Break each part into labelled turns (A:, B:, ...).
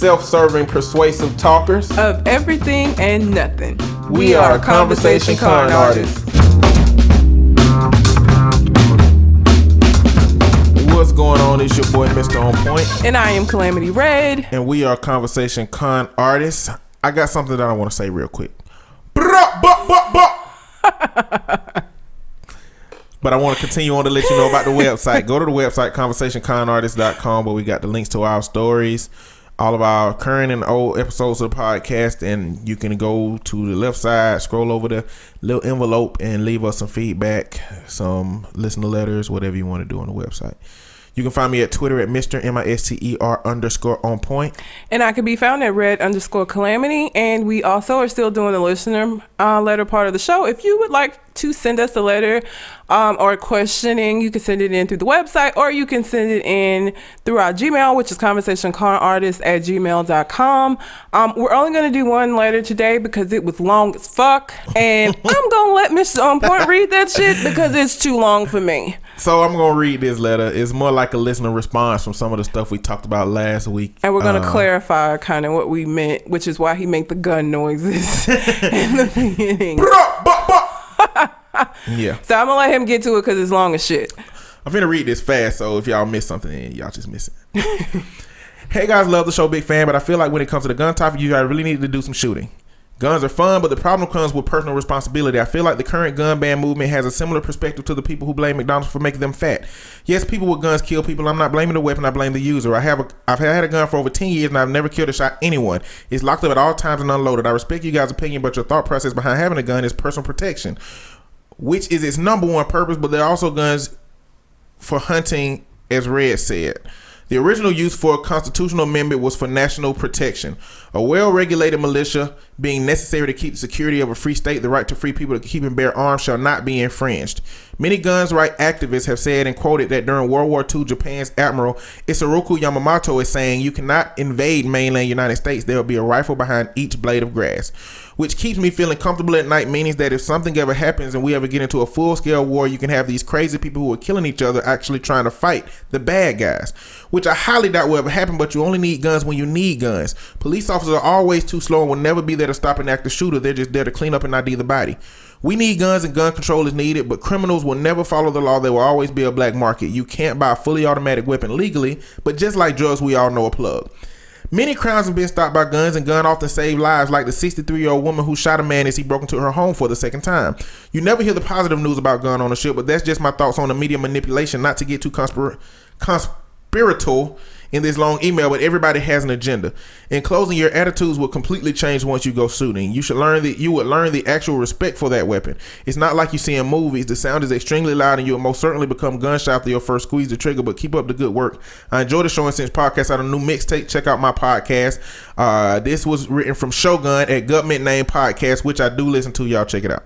A: self-serving, persuasive talkers
B: of everything and nothing.
A: We are Conversation Con Artists. What's going on? It's your boy, Mr. On Point.
B: And I am Calamity Red.
A: And we are Conversation Con Artists. I got something that I want to say real quick. But I want to continue on to let you know about the website. Go to the website, conversationconartists.com, where we got the links to our stories, all of our current and old episodes of the podcast, and you can go to the left side, scroll over the little envelope, and leave us some feedback, some listener letters, whatever you want to do on the website. You can find me at Twitter at Mr. Mister_on_point.
B: And I can be found at Red_Calamity. And we also are still doing the listener letter part of the show. If you would like to send us a letter or questioning, you can send it in through the website, or you can send it in through our Gmail, which is conversationconartists@gmail.com. We're only going to do one letter today because it was long as fuck. And I'm going to let Mr. On Point read that shit because it's too long for me.
A: So I'm going to read this letter. It's more like a listener response from some of the stuff we talked about last week.
B: And we're going to clarify kind of what we meant, which is why he made the gun noises in the beginning.
A: Yeah.
B: So I'm going to let him get to it because it's long as shit.
A: I'm finna read this fast, so if y'all miss something, y'all just miss it. Hey guys, love the show, big fan, but I feel like when it comes to the gun topic, you guys really need to do some shooting. Guns are fun, but the problem comes with personal responsibility. I feel like the current gun ban movement has a similar perspective to the people who blame McDonald's for making them fat. Yes, people with guns kill people. I'm not blaming the weapon. I blame the user. I've had a gun for over 10 years, and I've never killed or shot anyone. It's locked up at all times and unloaded. I respect you guys' opinion, but your thought process behind having a gun is personal protection, which is its number one purpose, but there are also guns for hunting, as Red said. The original use for a constitutional amendment was for national protection. A well-regulated militia being necessary to keep the security of a free state, the right to free people to keep and bear arms shall not be infringed. Many guns rights activists have said and quoted that during World War II, Japan's Admiral Isoroku Yamamoto is saying, you cannot invade mainland United States. There will be a rifle behind each blade of grass, which keeps me feeling comfortable at night, meaning that if something ever happens and we ever get into a full-scale war, you can have these crazy people who are killing each other actually trying to fight the bad guys, which I highly doubt will ever happen, but you only need guns when you need guns. Police officers are always too slow and will never be there to stop an active shooter. They're just there to clean up and ID the body. We need guns and gun control is needed, but criminals will never follow the law. There will always be a black market. You can't buy a fully automatic weapon legally, but just like drugs, we all know a plug. Many crimes have been stopped by guns, and guns often save lives, like the 63-year-old woman who shot a man as he broke into her home for the second time. You never hear the positive news about gun ownership, but that's just my thoughts on the media manipulation. Not to get too conspiratorial in this long email, but everybody has an agenda. In closing, your attitudes will completely change once you go shooting. You would learn the actual respect for that weapon. It's not like you see in movies. The sound is extremely loud, and you will most certainly become gunshot after your first squeeze the trigger. But keep up the good work. I enjoy the Show and Sense podcast. Out a new mixtape. Check out my podcast. This was written from Shogun at Government Name Podcast, which I do listen to. Y'all check it out.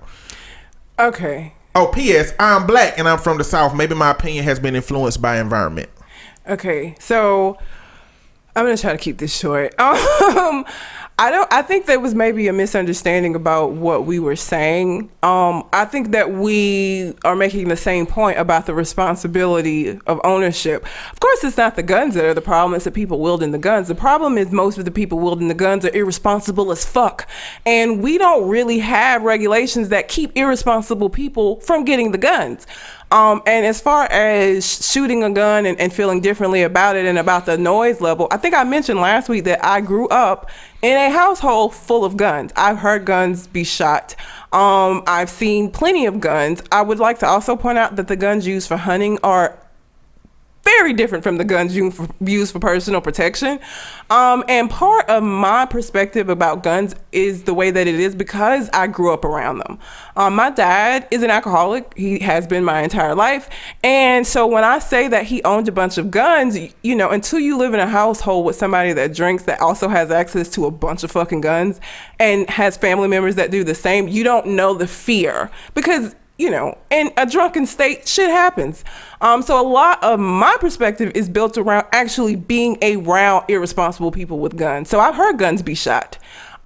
B: Okay.
A: Oh, P.S. I'm black and I'm from the South. Maybe my opinion has been influenced by environment.
B: Okay, so I'm gonna try to keep this short. I think there was maybe a misunderstanding about what we were saying. I think that we are making the same point about the responsibility of ownership. Of course, it's not the guns that are the problem. It's the people wielding the guns. The problem is most of the people wielding the guns are irresponsible as fuck. And we don't really have regulations that keep irresponsible people from getting the guns. And as far as shooting a gun and feeling differently about it and about the noise level, I think I mentioned last week that I grew up in a household full of guns. I've heard guns be shot. I've seen plenty of guns. I would like to also point out that the guns used for hunting are very different from the guns used for personal protection. And part of my perspective about guns is the way that it is because I grew up around them. My dad is an alcoholic. He has been my entire life. And so when I say that he owned a bunch of guns, you know, until you live in a household with somebody that drinks that also has access to a bunch of fucking guns and has family members that do the same, you don't know the fear because, you know, in a drunken state, shit happens. So a lot of my perspective is built around actually being around irresponsible people with guns. So I've heard guns be shot.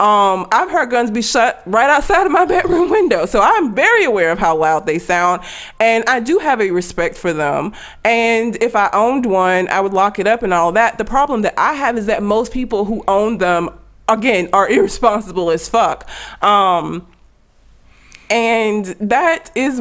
B: I've heard guns be shot right outside of my bedroom window. So I'm very aware of how loud they sound. And I do have a respect for them. And if I owned one, I would lock it up and all that. The problem that I have is that most people who own them, again, are irresponsible as fuck. And that is,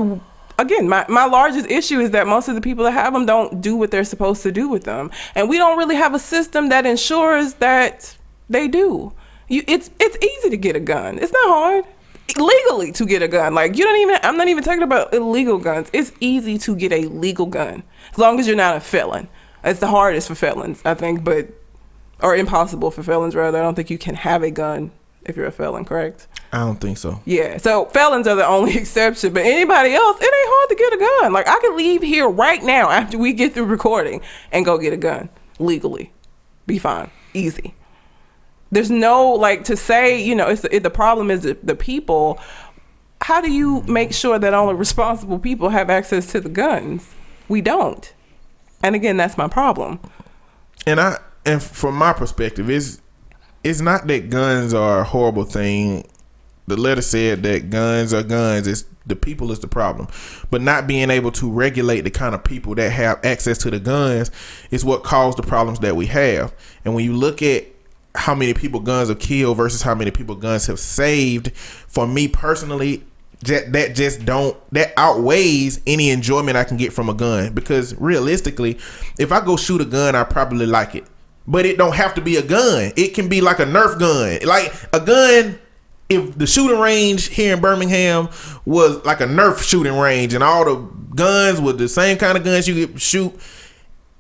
B: again, my largest issue is that most of the people that have them don't do what they're supposed to do with them. And we don't really have a system that ensures that they do. It's easy to get a gun. It's not hard legally to get a gun. Like, I'm not even talking about illegal guns. It's easy to get a legal gun as long as you're not a felon. It's the hardest for felons, I think, or impossible for felons, rather. I don't think you can have a gun if you're a felon, correct?
A: I don't think so.
B: Yeah, so felons are the only exception, but anybody else, it ain't hard to get a gun. Like, I could leave here right now after we get through recording and go get a gun legally. Be fine. Easy. There's no, like, to say, the problem is the people. How do you make sure that only responsible people have access to the guns? We don't. And again, that's my problem.
A: And from my perspective, it's not that guns are a horrible thing. The letter said that guns are guns. It's the people is the problem. But not being able to regulate the kind of people that have access to the guns is what caused the problems that we have. And when you look at how many people guns have killed versus how many people guns have saved, for me personally, that outweighs any enjoyment I can get from a gun. Because realistically, if I go shoot a gun, I probably like it. But it don't have to be a gun. It can be like a Nerf gun. Like a gun, if the shooting range here in Birmingham was like a Nerf shooting range and all the guns were the same kind of guns you could shoot,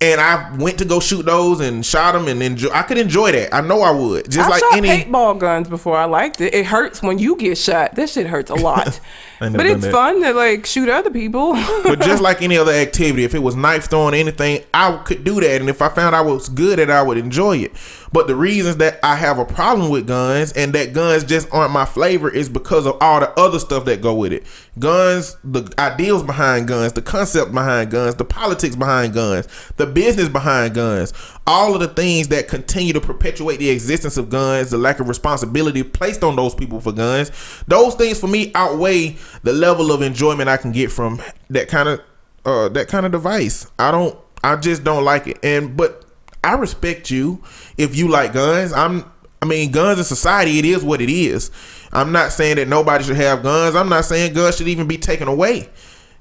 A: and I went to go shoot those and shot them and I could enjoy that. I know I would.
B: I've shot paintball guns before. I liked it. It hurts when you get shot. That shit hurts a lot. But it's fun to like shoot other people.
A: But just like any other activity, if it was knife throwing, anything, I could do that. And if I found I was good at it, I would enjoy it. But the reasons that I have a problem with guns and that guns just aren't my flavor is because of all the other stuff that go with it. Guns, the ideals behind guns, the concept behind guns, the politics behind guns, the business behind guns, all of the things that continue to perpetuate the existence of guns, the lack of responsibility placed on those people for guns. Those things for me outweigh the level of enjoyment I can get from that kind of device. I just don't like it. But I respect you if you like guns. Guns in society, it is what it is. I'm not saying that nobody should have guns. I'm not saying guns should even be taken away.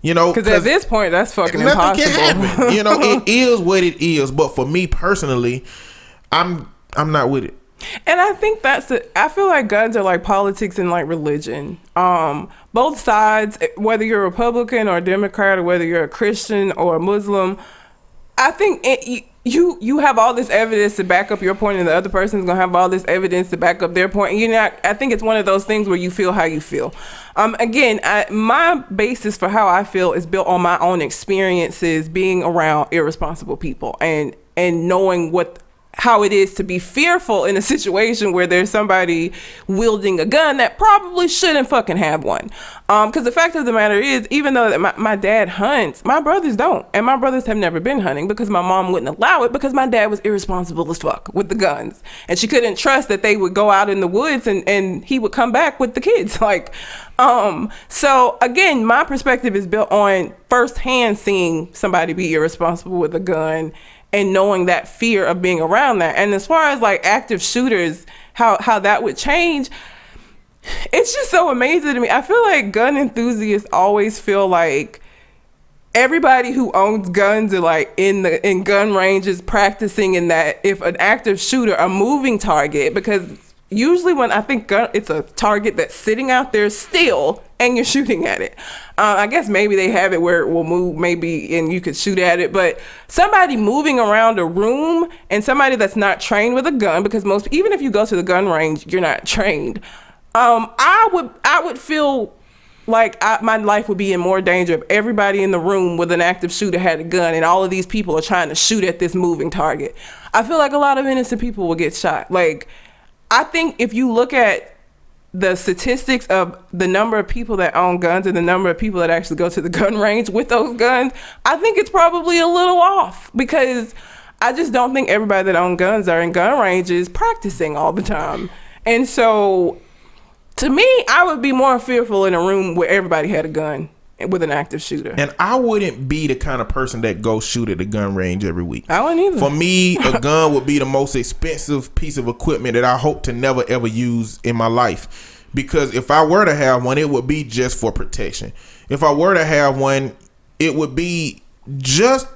B: Because at this point, that's fucking impossible.
A: Can happen. It is what it is. But for me personally, I'm not with it.
B: And I think I feel like guns are like politics and like religion. Both sides, whether you're a Republican or a Democrat or whether you're a Christian or a Muslim, I think you have all this evidence to back up your point, and the other person's gonna have all this evidence to back up their point. And I think it's one of those things where you feel how you feel. Again, my basis for how I feel is built on my own experiences being around irresponsible people and knowing how it is to be fearful in a situation where there's somebody wielding a gun that probably shouldn't fucking have one. Because the fact of the matter is, even though my dad hunts, my brothers don't. And my brothers have never been hunting because my mom wouldn't allow it because my dad was irresponsible as fuck with the guns. And she couldn't trust that they would go out in the woods and he would come back with the kids. So again, my perspective is built on firsthand seeing somebody be irresponsible with a gun and knowing that fear of being around that. And as far as like active shooters, how that would change, it's just so amazing to me. I feel like gun enthusiasts always feel like everybody who owns guns are like in gun ranges practicing, in that if an active shooter, a moving target, because usually when I think it's a target that's sitting out there still and you're shooting at it. I guess maybe they have it where it will move maybe and you could shoot at it, but somebody moving around a room and somebody that's not trained with a gun, because even if you go to the gun range, you're not trained. I would feel like my life would be in more danger if everybody in the room with an active shooter had a gun and all of these people are trying to shoot at this moving target. I feel like a lot of innocent people will get shot. Like, I think if you look at the statistics of the number of people that own guns and the number of people that actually go to the gun range with those guns, I think it's probably a little off, because I just don't think everybody that owns guns are in gun ranges practicing all the time. And so, to me, I would be more fearful in a room where everybody had a gun with an active shooter.
A: And I wouldn't be the kind of person that goes shoot at the gun range every week.
B: I wouldn't either.
A: For me, a gun would be the most expensive piece of equipment that I hope to never ever use in my life. Because if I were to have one, it would be just for protection. If I were to have one, it would be just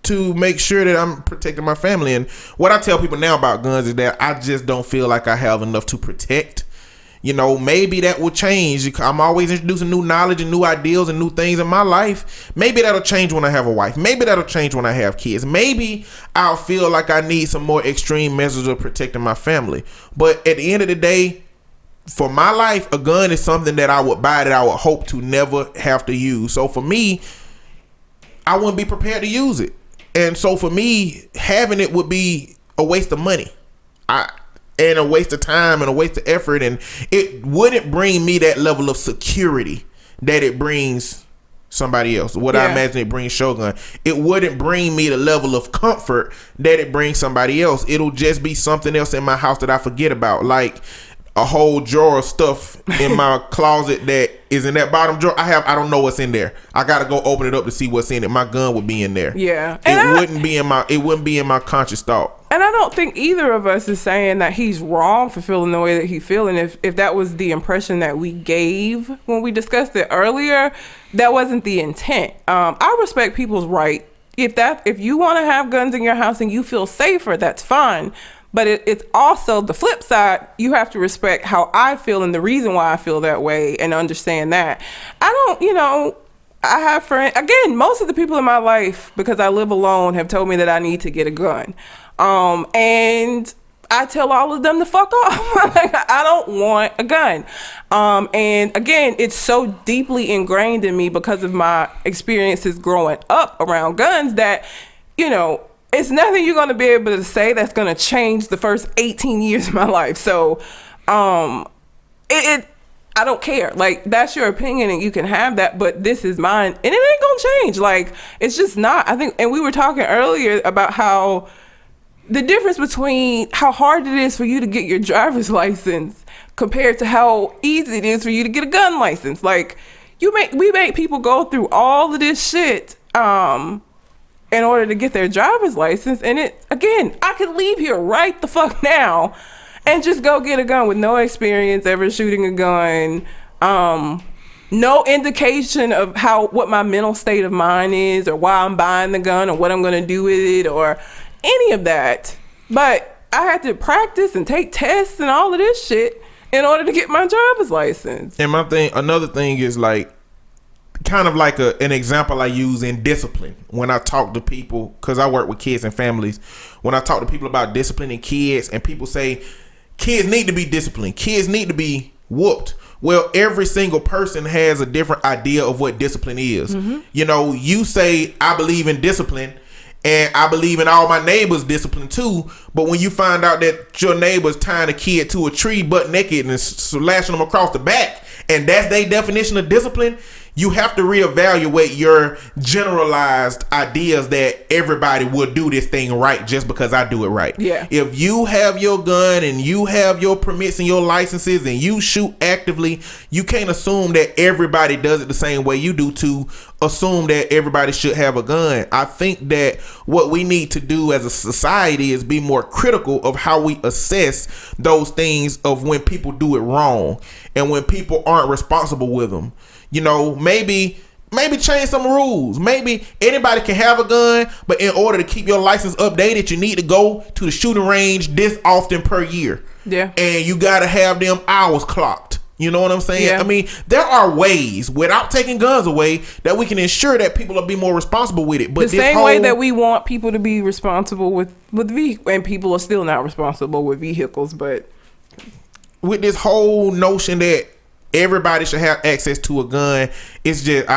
A: to make sure that I'm protecting my family. And what I tell people now about guns is that I just don't feel like I have enough to protect. You know, maybe that will change. I'm always introducing new knowledge and new ideals and new things in my life. Maybe that'll change when I have a wife. Maybe that'll change when I have kids. Maybe I'll feel like I need some more extreme measures of protecting my family. But at the end of the day, for my life, a gun is something that I would buy that I would hope to never have to use. So for me, I wouldn't be prepared to use it. And so for me, having it would be a waste of money. And a waste of time and a waste of effort, and it wouldn't bring me that level of security that it brings somebody else. What I imagine it brings Shogun. It wouldn't bring me the level of comfort that it brings somebody else. It'll just be something else in my house that I forget about, like a whole drawer of stuff in my closet that is in that bottom drawer. I don't know what's in there. I gotta go open it up to see what's in it. My gun would be in there.
B: Yeah,
A: it wouldn't be in my conscious thought.
B: And I don't think either of us is saying that he's wrong for feeling the way that he's feeling. If that was the impression that we gave when we discussed it earlier, that wasn't the intent. I respect people's right. If you want to have guns in your house and you feel safer, that's fine. But it's also the flip side. You have to respect how I feel and the reason why I feel that way and understand that. I have friends, again, most of the people in my life, because I live alone, have told me that I need to get a gun. And I tell all of them to fuck off. Like, I don't want a gun. And again, it's so deeply ingrained in me because of my experiences growing up around guns that, it's nothing you're going to be able to say that's going to change the first 18 years of my life. So, I don't care. Like, that's your opinion and you can have that, but this is mine and it ain't going to change. Like, it's just not. I think, and we were talking earlier about how the difference between how hard it is for you to get your driver's license compared to how easy it is for you to get a gun license. Like, we make people go through all of this shit, in order to get their driver's license. And I could leave here right the fuck now and just go get a gun with no experience ever shooting a gun. No indication of what my mental state of mind is or why I'm buying the gun or what I'm going to do with it or any of that. But I had to practice and take tests and all of this shit in order to get my driver's license.
A: And another thing is like, kind of like an example I use in discipline when I talk to people, because I work with kids and families. When I talk to people about disciplining kids, and people say kids need to be disciplined, kids need to be whooped. Well, every single person has a different idea of what discipline is. Mm-hmm. You say, I believe in discipline, and I believe in all my neighbors' discipline too. But when you find out that your neighbor's tying a kid to a tree butt naked and slashing them across the back, and that's their definition of discipline, you have to reevaluate your generalized ideas that everybody will do this thing right just because I do it right.
B: Yeah.
A: If you have your gun and you have your permits and your licenses and you shoot actively, you can't assume that everybody does it the same way you do to assume that everybody should have a gun. I think that what we need to do as a society is be more critical of how we assess those things of when people do it wrong and when people aren't responsible with them. Maybe change some rules. Maybe anybody can have a gun, but in order to keep your license updated, you need to go to the shooting range this often per year.
B: Yeah.
A: And you got to have them hours clocked. You know what I'm saying?
B: Yeah.
A: I mean, there are ways without taking guns away that we can ensure that people will be more responsible with it. But
B: the same way that we want people to be responsible with vehicles, and people are still not responsible with vehicles, but
A: with this whole notion that everybody should have access to a gun, it's just,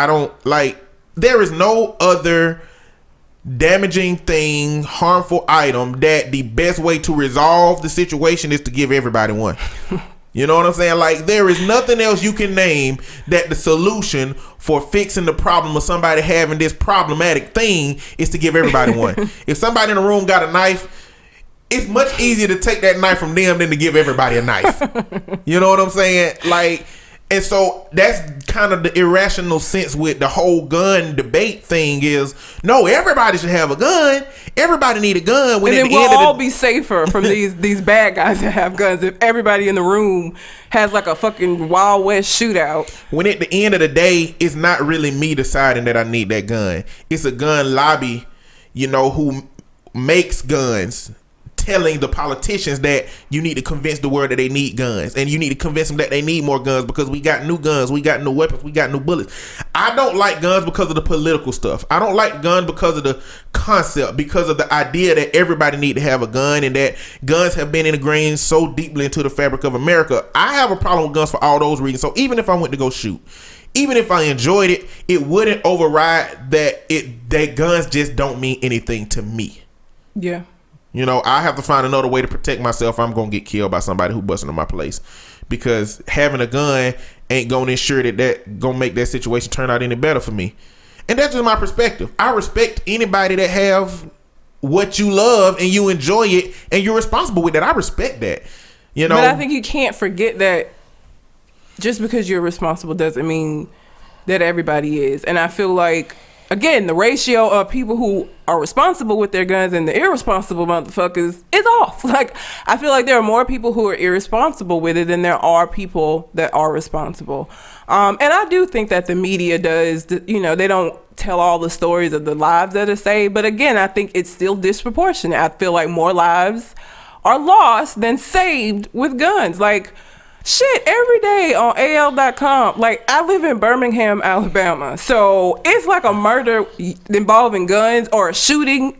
A: there is no other damaging thing, harmful item that the best way to resolve the situation is to give everybody one. You know what I'm saying? Like, there is nothing else you can name that the solution for fixing the problem of somebody having this problematic thing is to give everybody one. If somebody in the room got a knife, it's much easier to take that knife from them than to give everybody a knife. You know what I'm saying? Like, and so that's kind of the irrational sense with the whole gun debate thing is, no, everybody should have a gun. Everybody need a gun.
B: When and then we'll all be safer from these bad guys that have guns if everybody in the room has like a fucking Wild West shootout.
A: When at the end of the day, it's not really me deciding that I need that gun. It's a gun lobby, you know, who makes guns, telling the politicians that you need to convince the world that they need guns, and you need to convince them that they need more guns because we got new guns, we got new weapons, we got new bullets. I don't like guns because of the political stuff. I don't like guns because of the concept, because of the idea that everybody need to have a gun and that guns have been ingrained so deeply into the fabric of America. I have a problem with guns for all those reasons. So even if I went to go shoot, even if I enjoyed it, it wouldn't override that guns just don't mean anything to me.
B: Yeah.
A: You know, I have to find another way to protect myself. I'm going to get killed by somebody who busting in my place, because having a gun ain't going to ensure that going to make that situation turn out any better for me. And that's just my perspective. I respect anybody that have what you love and you enjoy it and you're responsible with that. I respect that. You know,
B: but I think you can't forget that just because you're responsible doesn't mean that everybody is. And I feel like, again, the ratio of people who are responsible with their guns and the irresponsible motherfuckers is off. Like, I feel like there are more people who are irresponsible with it than there are people that are responsible. And I do think that the media does, you know, they don't tell all the stories of the lives that are saved. But again, I think it's still disproportionate. I feel like more lives are lost than saved with guns. Like, shit, every day on AL.com, like, I live in Birmingham, Alabama. So it's like a murder involving guns or a shooting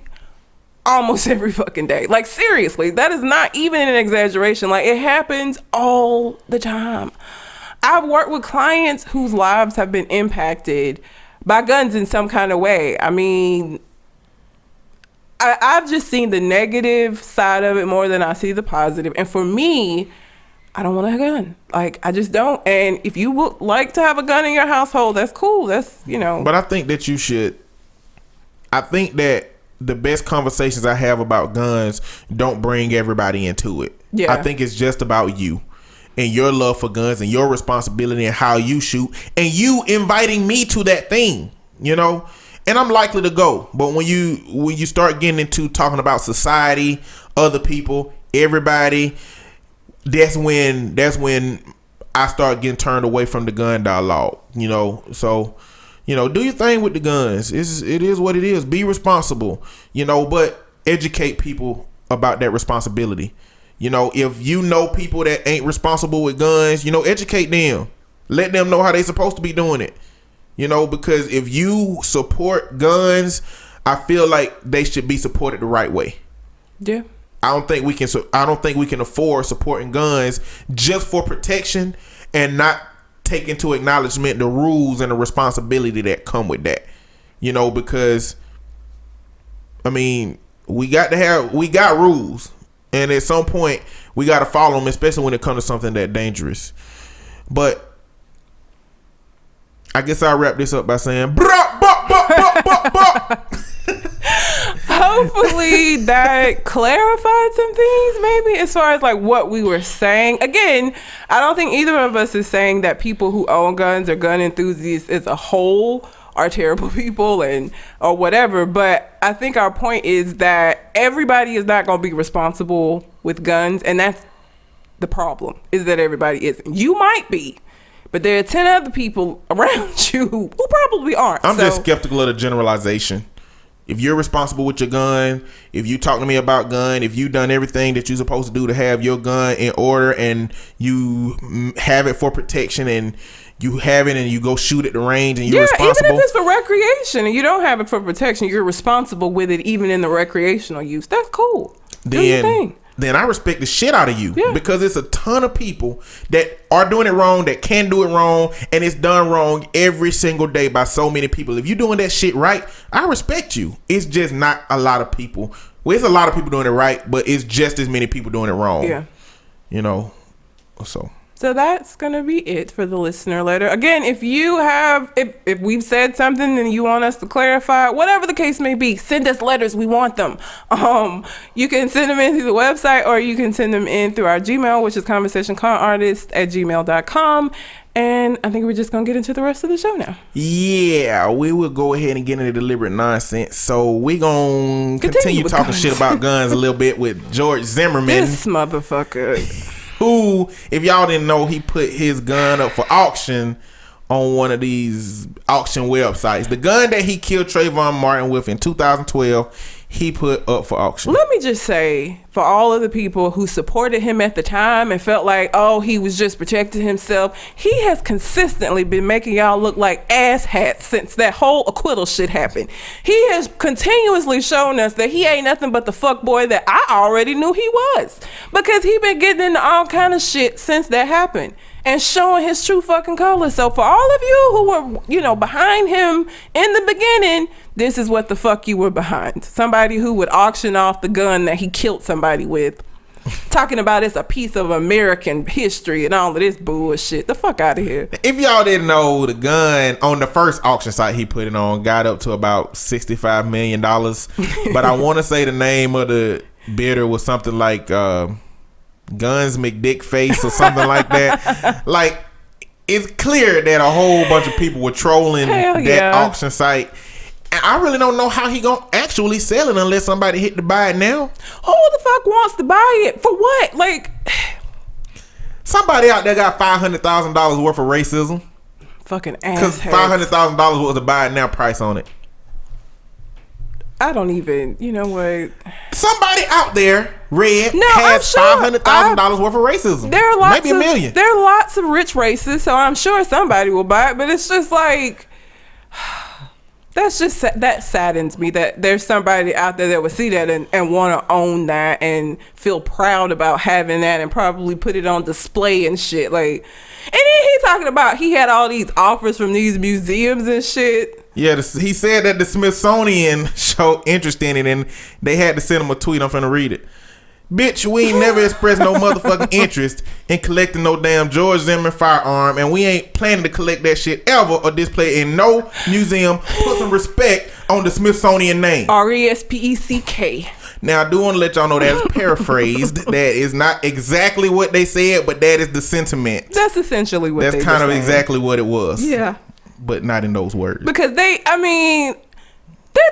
B: almost every fucking day. Like, seriously, that is not even an exaggeration. Like, it happens all the time. I've worked with clients whose lives have been impacted by guns in some kind of way. I mean, I've just seen the negative side of it more than I see the positive. And for me, I don't want a gun. Like, I just don't. And if you would like to have a gun in your household, that's cool. That's, you know.
A: But I think that you should. I think that the best conversations I have about guns don't bring everybody into it.
B: Yeah.
A: I think it's just about you and your love for guns and your responsibility and how you shoot and you inviting me to that thing, you know. And I'm likely to go. But when you start getting into talking about society, other people, everybody, that's when I start getting turned away from the gun dialogue, you know. So, you know, do your thing with the guns. It is what it is. Be responsible, you know, but educate people about that responsibility. You know, if you know people that ain't responsible with guns, you know, educate them. Let them know how they supposed to be doing it. You know, because if you support guns, I feel like they should be supported the right way.
B: Yeah.
A: I don't think we can afford supporting guns just for protection and not take into acknowledgement the rules and the responsibility that come with that. You know, because I mean, we got rules, and at some point we got to follow them, especially when it comes to something that dangerous. But I guess I'll wrap this up by saying,
B: hopefully that clarified some things, maybe, as far as like what we were saying. Again, I don't think either of us is saying that people who own guns or gun enthusiasts as a whole are terrible people or whatever. But I think our point is that everybody is not going to be responsible with guns, and that's the problem, is that everybody isn't. You might be, but there are 10 other people around you who probably aren't.
A: I'm just skeptical of the generalization. If you're responsible with your gun, if you talk to me about gun, if you done everything that you're supposed to do to have your gun in order and you have it for protection and you have it and you go shoot at the range and you're responsible.
B: Even if it's for recreation and you don't have it for protection, you're responsible with it even in the recreational use. That's cool. Do your thing.
A: Then I respect the shit out of you,
B: yeah,
A: because it's a ton of people that are doing it wrong, that can do it wrong, and it's done wrong every single day by so many people. If you're doing that shit right, I respect you. It's just not a lot of people. Well, it's a lot of people doing it right, but it's just as many people doing it wrong.
B: Yeah.
A: You know, so
B: So that's going to be it for the listener letter. Again, if we've said something and you want us to clarify, whatever the case may be, send us letters. We want them. You can send them in through the website, or you can send them in through our Gmail, which is conversationconartist@gmail.com. And I think we're just going to get into the rest of the show now.
A: Yeah, we will go ahead and get into deliberate nonsense. So we going to continue talking
B: guns.
A: shit about guns a little bit with George Zimmerman.
B: This motherfucker.
A: Who, if y'all didn't know, he put his gun up for auction on one of these auction websites. The gun that he killed Trayvon Martin with in 2012, he put up for auction.
B: Let me just say, for all of the people who supported him at the time and felt like, oh, he was just protecting himself, he has consistently been making y'all look like asshats since that whole acquittal shit happened. He has continuously shown us that he ain't nothing but the fuckboy that I already knew he was, because he been getting into all kind of shit since that happened and showing his true fucking colors. So for all of you who were, behind him in the beginning, this is what the fuck you were behind. Somebody who would auction off the gun that he killed somebody with. Talking about it's a piece of American history and all of this bullshit. The fuck out of here.
A: If y'all didn't know, the gun on the first auction site he put it on got up to about $65 million. But I want to say the name of the bidder was something like Guns McDickface or something like that. Like, it's clear that a whole bunch of people were trolling that auction site. And I really don't know how he gonna actually sell it unless somebody hit to buy it now.
B: Who the fuck wants to buy it? For what? Like,
A: somebody out there got $500,000 worth of racism.
B: Fucking ass.
A: Because $500,000 was a buy it now price on it.
B: I don't even, you know what?
A: Somebody out there, Red,
B: No,
A: has
B: I'm sure
A: $500,000 worth of racism.
B: There are lots
A: maybe $1 million.
B: There are lots of rich racists, so I'm sure somebody will buy it. But it's just like, that saddens me that there's somebody out there that would see that and want to own that and feel proud about having that and probably put it on display and shit. Like, and then he talking about he had all these offers from these museums and shit.
A: Yeah, he said that the Smithsonian showed interest in it and they had to send him a tweet. I'm finna read it. Bitch, we ain't never expressed no motherfucking interest in collecting no damn George Zimmerman firearm, and we ain't planning to collect that shit ever or display it in no museum. Put some respect on the Smithsonian name.
B: RESPECK.
A: Now, I do want to let y'all know that's paraphrased. That is not exactly what they said, but that is the sentiment.
B: That's essentially what
A: that's kind of saying. Exactly what it was.
B: Yeah.
A: But not in those words.
B: Because that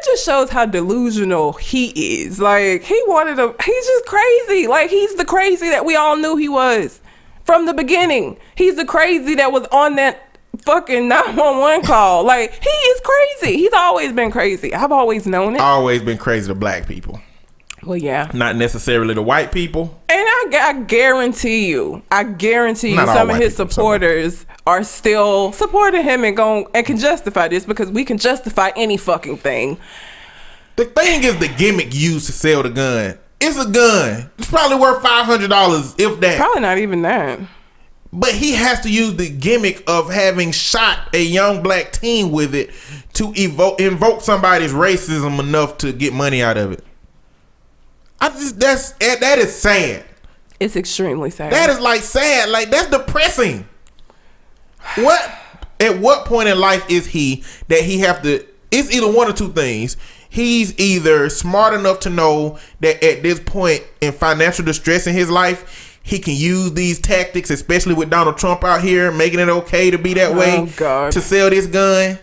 B: just shows how delusional he is. Like, he's just crazy. Like, he's the crazy that we all knew he was from the beginning. He's the crazy that was on that fucking 911 call. Like, he is crazy. He's always been crazy. I've always known it.
A: Always been crazy to black people.
B: Well, yeah.
A: Not necessarily the white people.
B: And I guarantee you, some of his supporters are still supporting him and can justify this, because we can justify any fucking thing.
A: The thing is the gimmick used to sell the gun. It's a gun. It's probably worth $500, if that.
B: Probably not even that.
A: But he has to use the gimmick of having shot a young black teen with it to invoke somebody's racism enough to get money out of it. That is sad.
B: It's extremely sad.
A: That is like sad. Like, that's depressing. At what point in life is he that he have to? It's either one or two things. He's either smart enough to know that at this point in financial distress in his life, he can use these tactics, especially with Donald Trump out here making it okay to be that way, to sell this gun,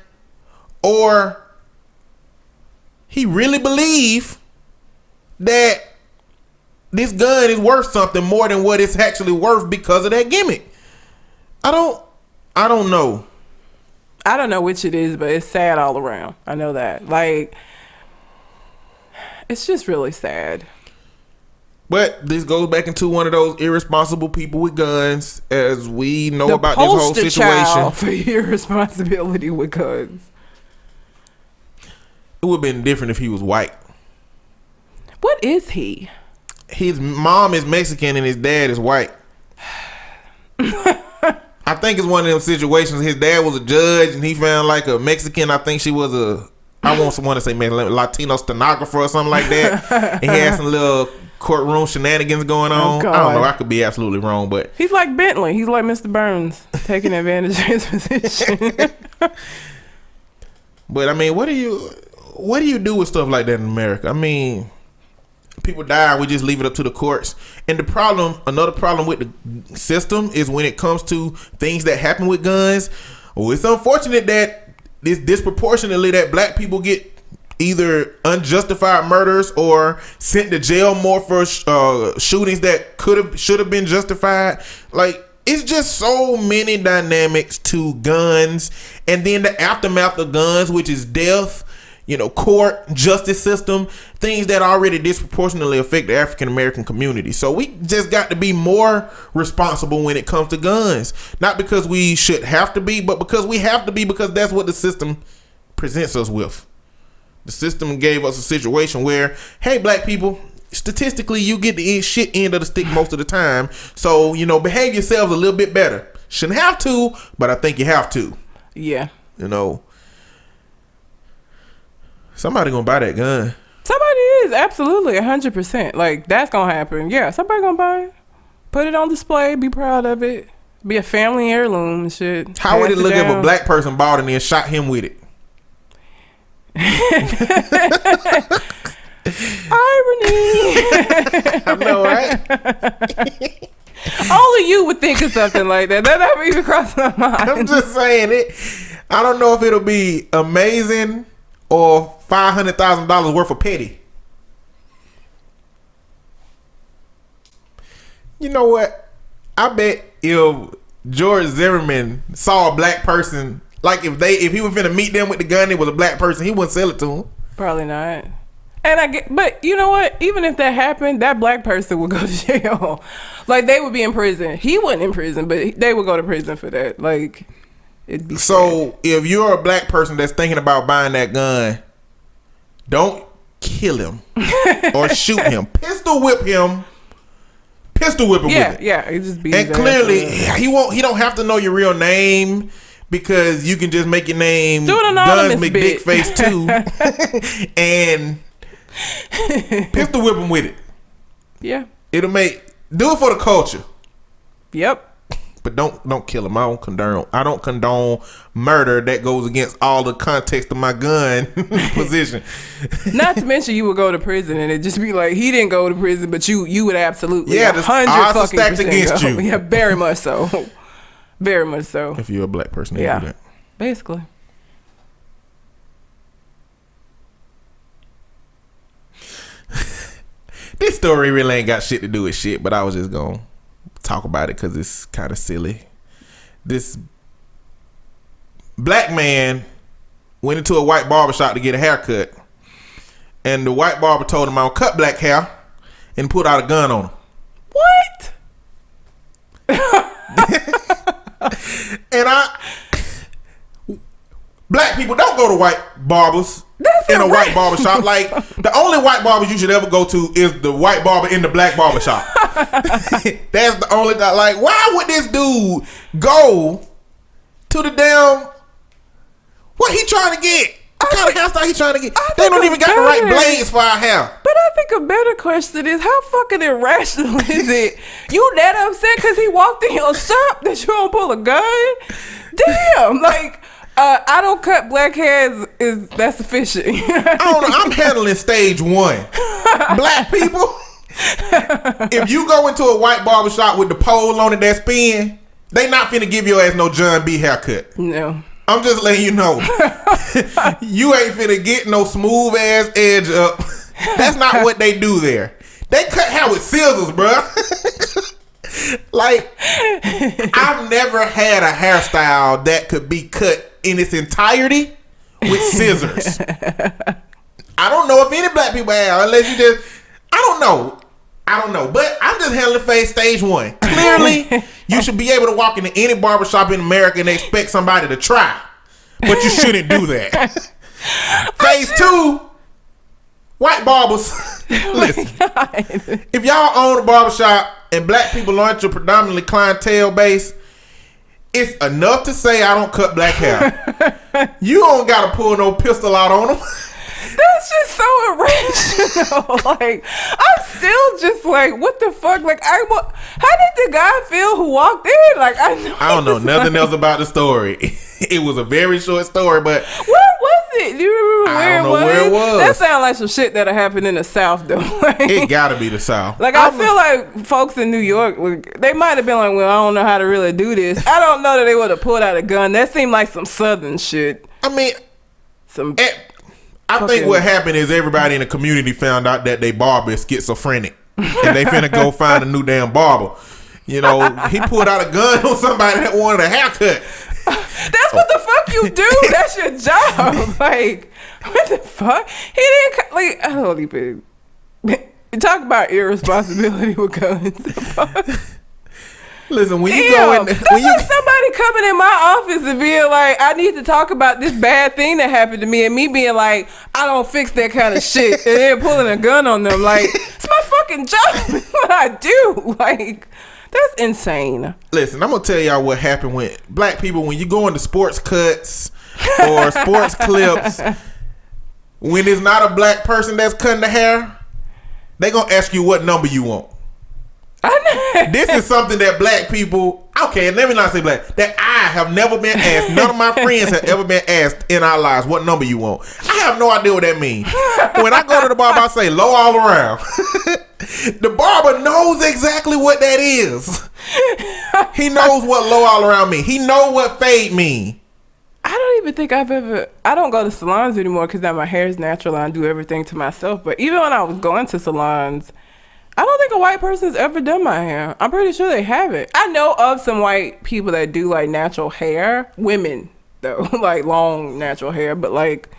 A: or he really believe that this gun is worth something more than what it's actually worth because of that gimmick. I don't know.
B: I don't know which it is, but it's sad all around. I know that. Like, it's just really sad.
A: But this goes back into one of those irresponsible people with guns, as we know about this whole situation.
B: Child for irresponsibility with guns.
A: It would have been different if he was white.
B: What is he?
A: His mom is Mexican and his dad is white. I think it's one of them situations. His dad was a judge and he found like a Mexican. I think she was I want someone to say Latino stenographer or something like that. And he had some little courtroom shenanigans going on.
B: God.
A: I don't know. I could be absolutely wrong, but
B: He's like Bentley. He's like Mr. Burns, taking advantage of his position.
A: But I mean, what do you do with stuff like that in America? I mean, people die, we just leave it up to the courts. And another problem with the system is when it comes to things that happen with guns. Well, it's unfortunate that disproportionately that black people get either unjustified murders or sent to jail more for shootings that should have been justified. Like, it's just so many dynamics to guns, and then the aftermath of guns, which is death, court, justice system, things that already disproportionately affect the African American community. So we just got to be more responsible when it comes to guns. Not because we should have to be, but because we have to be, because that's what the system presents us with. The system gave us a situation where, hey, black people, statistically, you get the shit end of the stick most of the time. So, behave yourselves a little bit better. Shouldn't have to, but I think you have to.
B: Yeah.
A: Somebody gonna buy that gun.
B: Somebody is, absolutely, 100%. Like, that's gonna happen. Yeah, somebody gonna buy it. Put it on display, be proud of it. Be a family heirloom and shit.
A: How would it look if a black person bought it and then shot him with it?
B: Irony.
A: I know, right?
B: Only you would think of something like that. That never even crossed my mind.
A: I'm just saying it. I don't know if it'll be amazing or $500,000 worth of petty. You know what? I bet if George Zimmerman saw a black person, like if he was finna meet them with the gun, it was a black person, he wouldn't sell it to him.
B: Probably not. But you know what? Even if that happened, that black person would go to jail. Like, they would be in prison. He wasn't in prison, but they would go to prison for that. Like, it'd be
A: so
B: sad.
A: If you're a black person that's thinking about buying that gun, don't kill him or shoot him. Pistol whip him with it.
B: Yeah, it just be.
A: And clearly, he don't have to know your real name, because you can just make your name Guns McDickface 2 and pistol whip him with it.
B: Yeah.
A: Do it for the culture.
B: Yep.
A: But don't kill him. I don't condone murder that goes against all the context of my gun position.
B: Not to mention, you would go to prison and it just be like, he didn't go to prison, but you would absolutely,
A: the odds are stacked against you.
B: Yeah, very much so. Very much so.
A: If you're a black person, you do that.
B: Basically.
A: This story really ain't got shit to do with shit, but I was just gonna talk about it because it's kind of silly. This black man went into a white barbershop to get a haircut, and the white barber told him, "I'll cut black hair," and put out a gun on him.
B: What?
A: Black people don't go to white barbers in a white barber shop. Like, the only white barbers you should ever go to is the white barber in the black barber shop. That's the only, like, why would this dude go to the damn, what he trying to get? What kind of hairstyle he trying to get? They don't even got the right blades for our hair.
B: But I think a better question is, how fucking irrational is it? You that upset because he walked in your shop that you don't pull a gun? Damn, like, I don't cut black hair that's sufficient.
A: I don't know. I'm handling stage 1. Black people, if you go into a white barbershop with the pole on it that spin, they not finna give your ass no John B haircut.
B: No.
A: I'm just letting you know. You ain't finna get no smooth ass edge up. That's not what they do there. They cut hair with scissors, bruh. Like, I've never had a hairstyle that could be cut in its entirety with scissors. I don't know if any black people have, unless you just, I don't know, but I'm just handling phase stage 1. Clearly, you should be able to walk into any barbershop in America and expect somebody to try, but you shouldn't do that. Phase 2, white barbers. Listen, if y'all own a barbershop and black people aren't your predominantly clientele base, it's enough to say I don't cut black hair. You don't gotta pull no pistol out on them.
B: That's just so irrational. Like, I'm still just like, what the fuck? Like, how did the guy feel who walked in? Like,
A: I don't know nothing else about the story. It was a very short story, but
B: where was it? Do you remember
A: I don't know where it was.
B: That sounds like some shit that'll happen in the South, though. Like,
A: it gotta be the South.
B: Like, I feel like folks in New York, they might have been like, well, I don't know how to really do this. I don't know that they would have pulled out a gun. That seemed like some Southern shit.
A: I mean,
B: some.
A: I think what happened is everybody in the community found out that they barber is schizophrenic, and they finna go find a new damn barber. You know, he pulled out a gun on somebody that wanted a haircut.
B: That's what the fuck you do. That's your job. Like, what the fuck? He didn't like. I don't even talk about irresponsibility with guns.
A: Listen, when you go in,
B: that's like somebody coming in my office and being like, I need to talk about this bad thing that happened to me, and me being like, I don't fix that kind of shit, and then pulling a gun on them. Like, it's my fucking job. It's what I do. Like, that's insane.
A: Listen, I'm gonna tell y'all what happened with black people when you go into sports cuts or sports clips. When it's not a black person that's cutting the hair, they gonna ask you what number you want. This is something that black people, okay, let me not say black, that I have never been asked. None of my friends have ever been asked in our lives what number you want. I have no idea what that means. When I go to the barber, I say low all around. The barber knows exactly what that is. He knows what low all around means. He knows what fade mean.
B: I don't even think I don't go to salons anymore because now my hair is natural and I do everything to myself. But even when I was going to salons, I don't think a white person's ever done my hair. I'm pretty sure they haven't. I know of some white people that do like natural hair. Women though, like long natural hair. But like,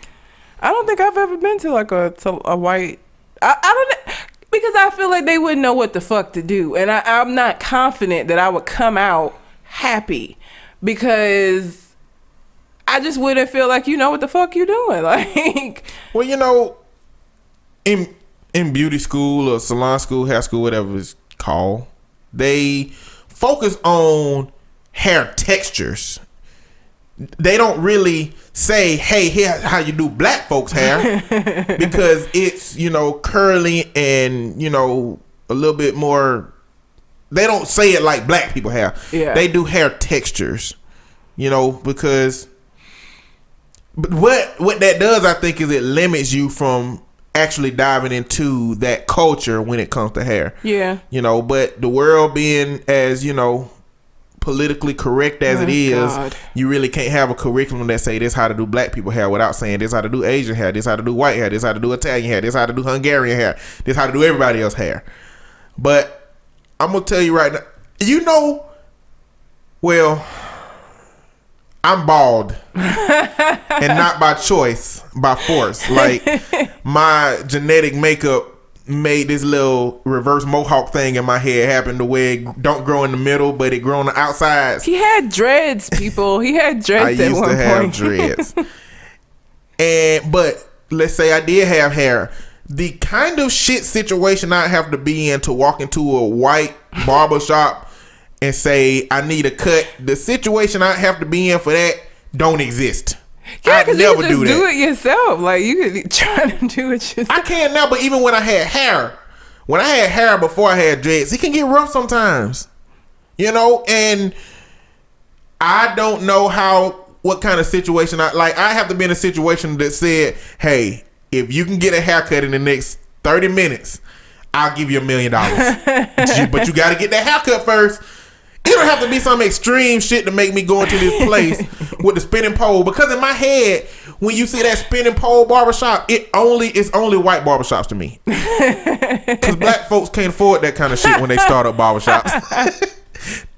B: I don't think I've ever been to like a white. I don't know, because I feel like they wouldn't know what the fuck to do, and I'm not confident that I would come out happy because I just wouldn't feel like you know what the fuck you doing. Like,
A: well, you know, in beauty school or salon school, hair school, whatever it's called, they focus on hair textures. They don't really say, hey, here's how you do black folks' hair, because it's, you know, curly and, you know, a little bit more. They don't say it like black people hair.
B: Yeah.
A: They do hair textures, you know, because but what that does, I think, is it limits you from actually diving into that culture when it comes to hair.
B: Yeah.
A: You know, but the world being as, you know, politically correct as it is, God, you really can't have a curriculum that say this how to do black people hair without saying this how to do Asian hair, this how to do white hair, this how to do Italian hair, this how to do Hungarian hair, this how to do everybody else hair. But I'm gonna tell you right now, you know, well, I'm bald and not by choice, by force. Like, my genetic makeup made this little reverse mohawk thing in my head happen to where it don't grow in the middle, but it grow on the outsides.
B: He had dreads, people. He had dreads at one point.
A: I used to have dreads. But let's say I did have hair. The kind of shit situation I'd have to be in to walk into a white barbershop and say I need a cut, the situation I have to be in for that don't exist.
B: Yeah, because you can just do it yourself. Like, you could be trying to do it yourself.
A: I can't now, but even when I had hair before I had dreads, it can get rough sometimes. You know, and I don't know what kind of situation I have to be in a situation that said, hey, if you can get a haircut in the next 30 minutes, I'll give you $1 million. But you got to get that haircut first. It don't have to be some extreme shit to make me go into this place with the spinning pole. Because in my head, when you see that spinning pole barbershop, it's only white barbershops to me. Because black folks can't afford that kind of shit when they start up barbershops.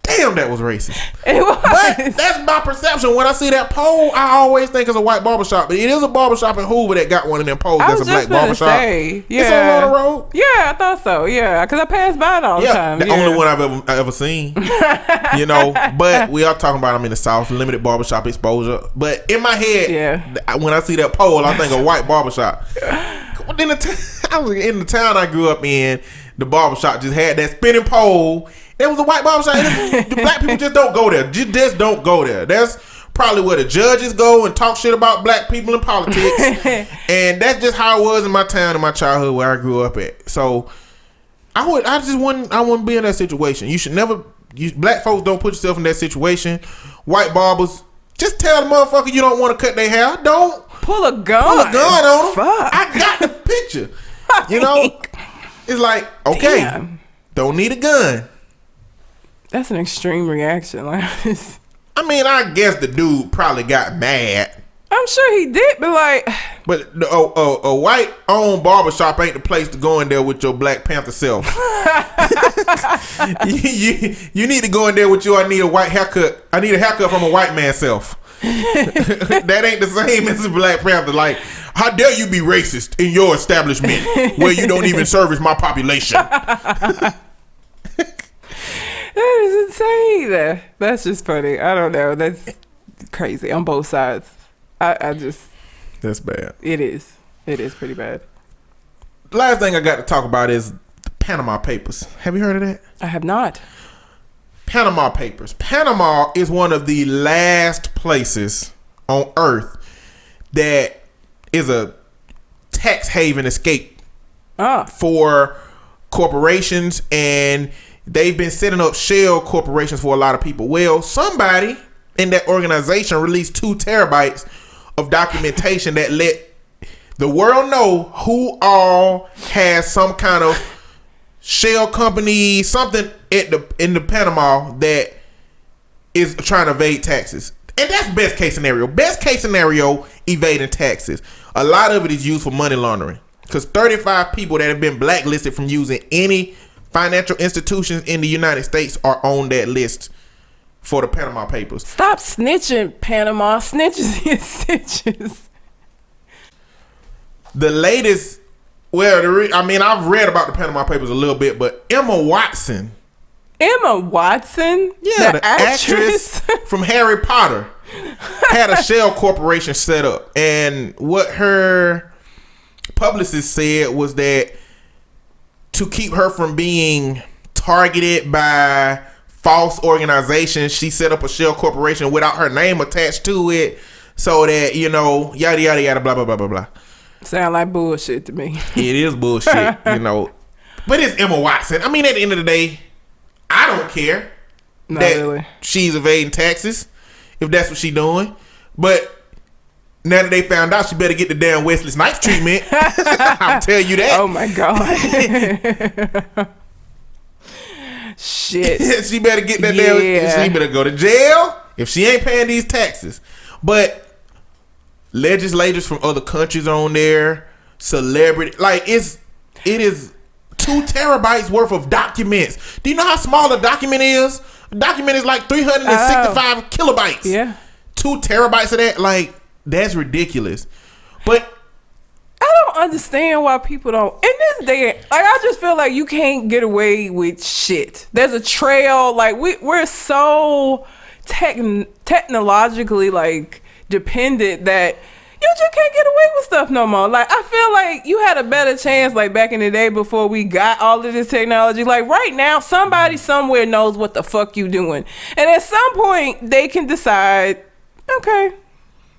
A: Damn, that was racist.
B: It was.
A: But that's my perception. When I see that pole, I always think it's a white barbershop. But it is a barbershop in Hoover that got one of them poles that's a black barbershop.
B: Say, yeah.
A: It's on Lorna Road.
B: Yeah, I thought so. Yeah, because I pass by it all the time.
A: The only one I've ever seen. You know, but we are talking about I'm in the South, limited barbershop exposure. But in my head, when I see that pole, I think a white barbershop. I was in the town I grew up in. The barbershop just had that spinning pole. There was a white barbershop. The black people just don't go there. Just don't go there. That's Probably where the judges go and talk shit about black people in politics. And that's just how it was in my town, in my childhood, where I grew up at. So I wouldn't be in that situation. You should never. Black folks don't put yourself in that situation. White barbers, just tell the motherfucker you don't want to cut their hair. Don't
B: pull a gun.
A: Pull a gun on them.
B: Fuck.
A: I got the picture. You know, it's like, okay,
B: damn.
A: Don't need a gun.
B: That's an extreme reaction. Like,
A: I mean, I guess the dude probably got mad.
B: I'm sure he did, but like,
A: but a white-owned barbershop ain't the place to go in there with your Black Panther self. you need to go in there with your I need a white haircut. I need a haircut from a white man self. That ain't the same as a Black Panther. Like, how dare you be racist in your establishment where you don't even service my population?
B: That is insane. That's just funny. I don't know. That's crazy on both sides. I just...
A: That's bad.
B: It is. It is pretty bad.
A: Last thing I got to talk about is the Panama Papers. Have you heard of that?
B: I have not.
A: Panama Papers. Panama is one of the last places on earth that is a tax haven escape for corporations, and they've been setting up shell corporations for a lot of people. Well, somebody in that organization released 2 terabytes of documentation that let the world know who all has some kind of shell company, something in the Panama that is trying to evade taxes. And that's best case scenario. Best case scenario, evading taxes. A lot of it is used for money laundering, because 35 people that have been blacklisted from using any financial institutions in the United States are on that list for the Panama Papers.
B: Stop snitching, Panama. Snitches and stitches.
A: The latest, I've read about the Panama Papers a little bit, but Emma Watson.
B: Emma Watson?
A: Yeah, the actress from Harry Potter had a shell corporation set up. And what her publicist said was that to keep her from being targeted by false organizations, she set up a shell corporation without her name attached to it, so that, yada yada yada, blah blah blah blah blah.
B: Sound like bullshit to me.
A: It is bullshit, but it's Emma Watson. I mean, at the end of the day, I don't care that she's evading taxes if that's what she's doing. But now that they found out, she better get the damn Wesley Snipes treatment. I'll tell you that.
B: Oh my god. Shit.
A: She better get that damn. She better go to jail if she ain't paying these taxes. But legislators from other countries on there, celebrity, like it is 2 terabytes worth of documents. Do you know how small a document is? A document is like 365 kilobytes.
B: Yeah.
A: 2 terabytes of that, like, that's ridiculous. But
B: I don't understand why people don't. In this day, like, I just feel like you can't get away with shit. There's a trail. Like, we're so technologically, like, dependent that you just can't get away with stuff no more. Like, I feel like you had a better chance, like, back in the day before we got all of this technology. Like, right now, somebody somewhere knows what the fuck you doing. And at some point, they can decide, okay,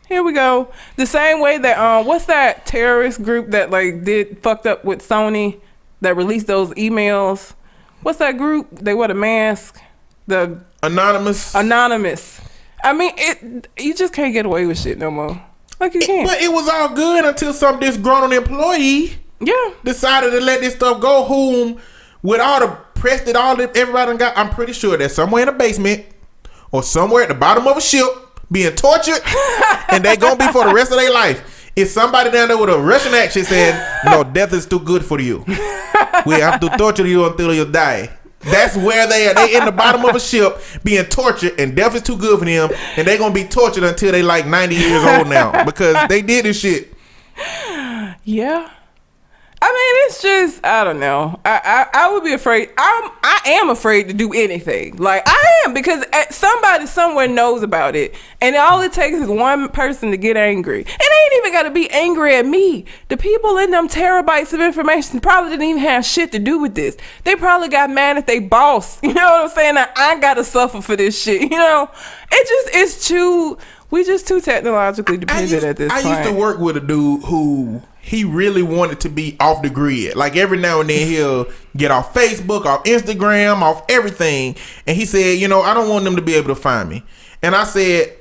B: here we go. The same way that what's that terrorist group that like fucked up with Sony that released those emails? What's that group? They wore the mask. The Anonymous. I mean, you just can't get away with shit no more. Like, you can't.
A: But it was all good until some disgruntled employee decided to let this stuff go. Whom, with all the press that everybody got, I'm pretty sure that somewhere in the basement or somewhere at the bottom of a ship, being tortured, and they gonna be for the rest of their life. If somebody down there with a Russian accent said, "No, death is too good for you. We have to torture you until you die." That's where they are. They in the bottom of a ship being tortured, and death is too good for them, and they gonna be tortured until they like 90 years old now because they did this shit.
B: Yeah. I mean, it's just, I don't know. I would be afraid. I am afraid to do anything. Like, I am, because somebody somewhere knows about it. And all it takes is one person to get angry. And they ain't even got to be angry at me. The people in them terabytes of information probably didn't even have shit to do with this. They probably got mad at their boss. You know what I'm saying? I got to suffer for this shit. It's too... We just too technologically dependent at this point.
A: I used to work with a dude who he really wanted to be off the grid. Like every now and then he'll get off Facebook, off Instagram, off everything. And he said, you know, I don't want them to be able to find me. And I said,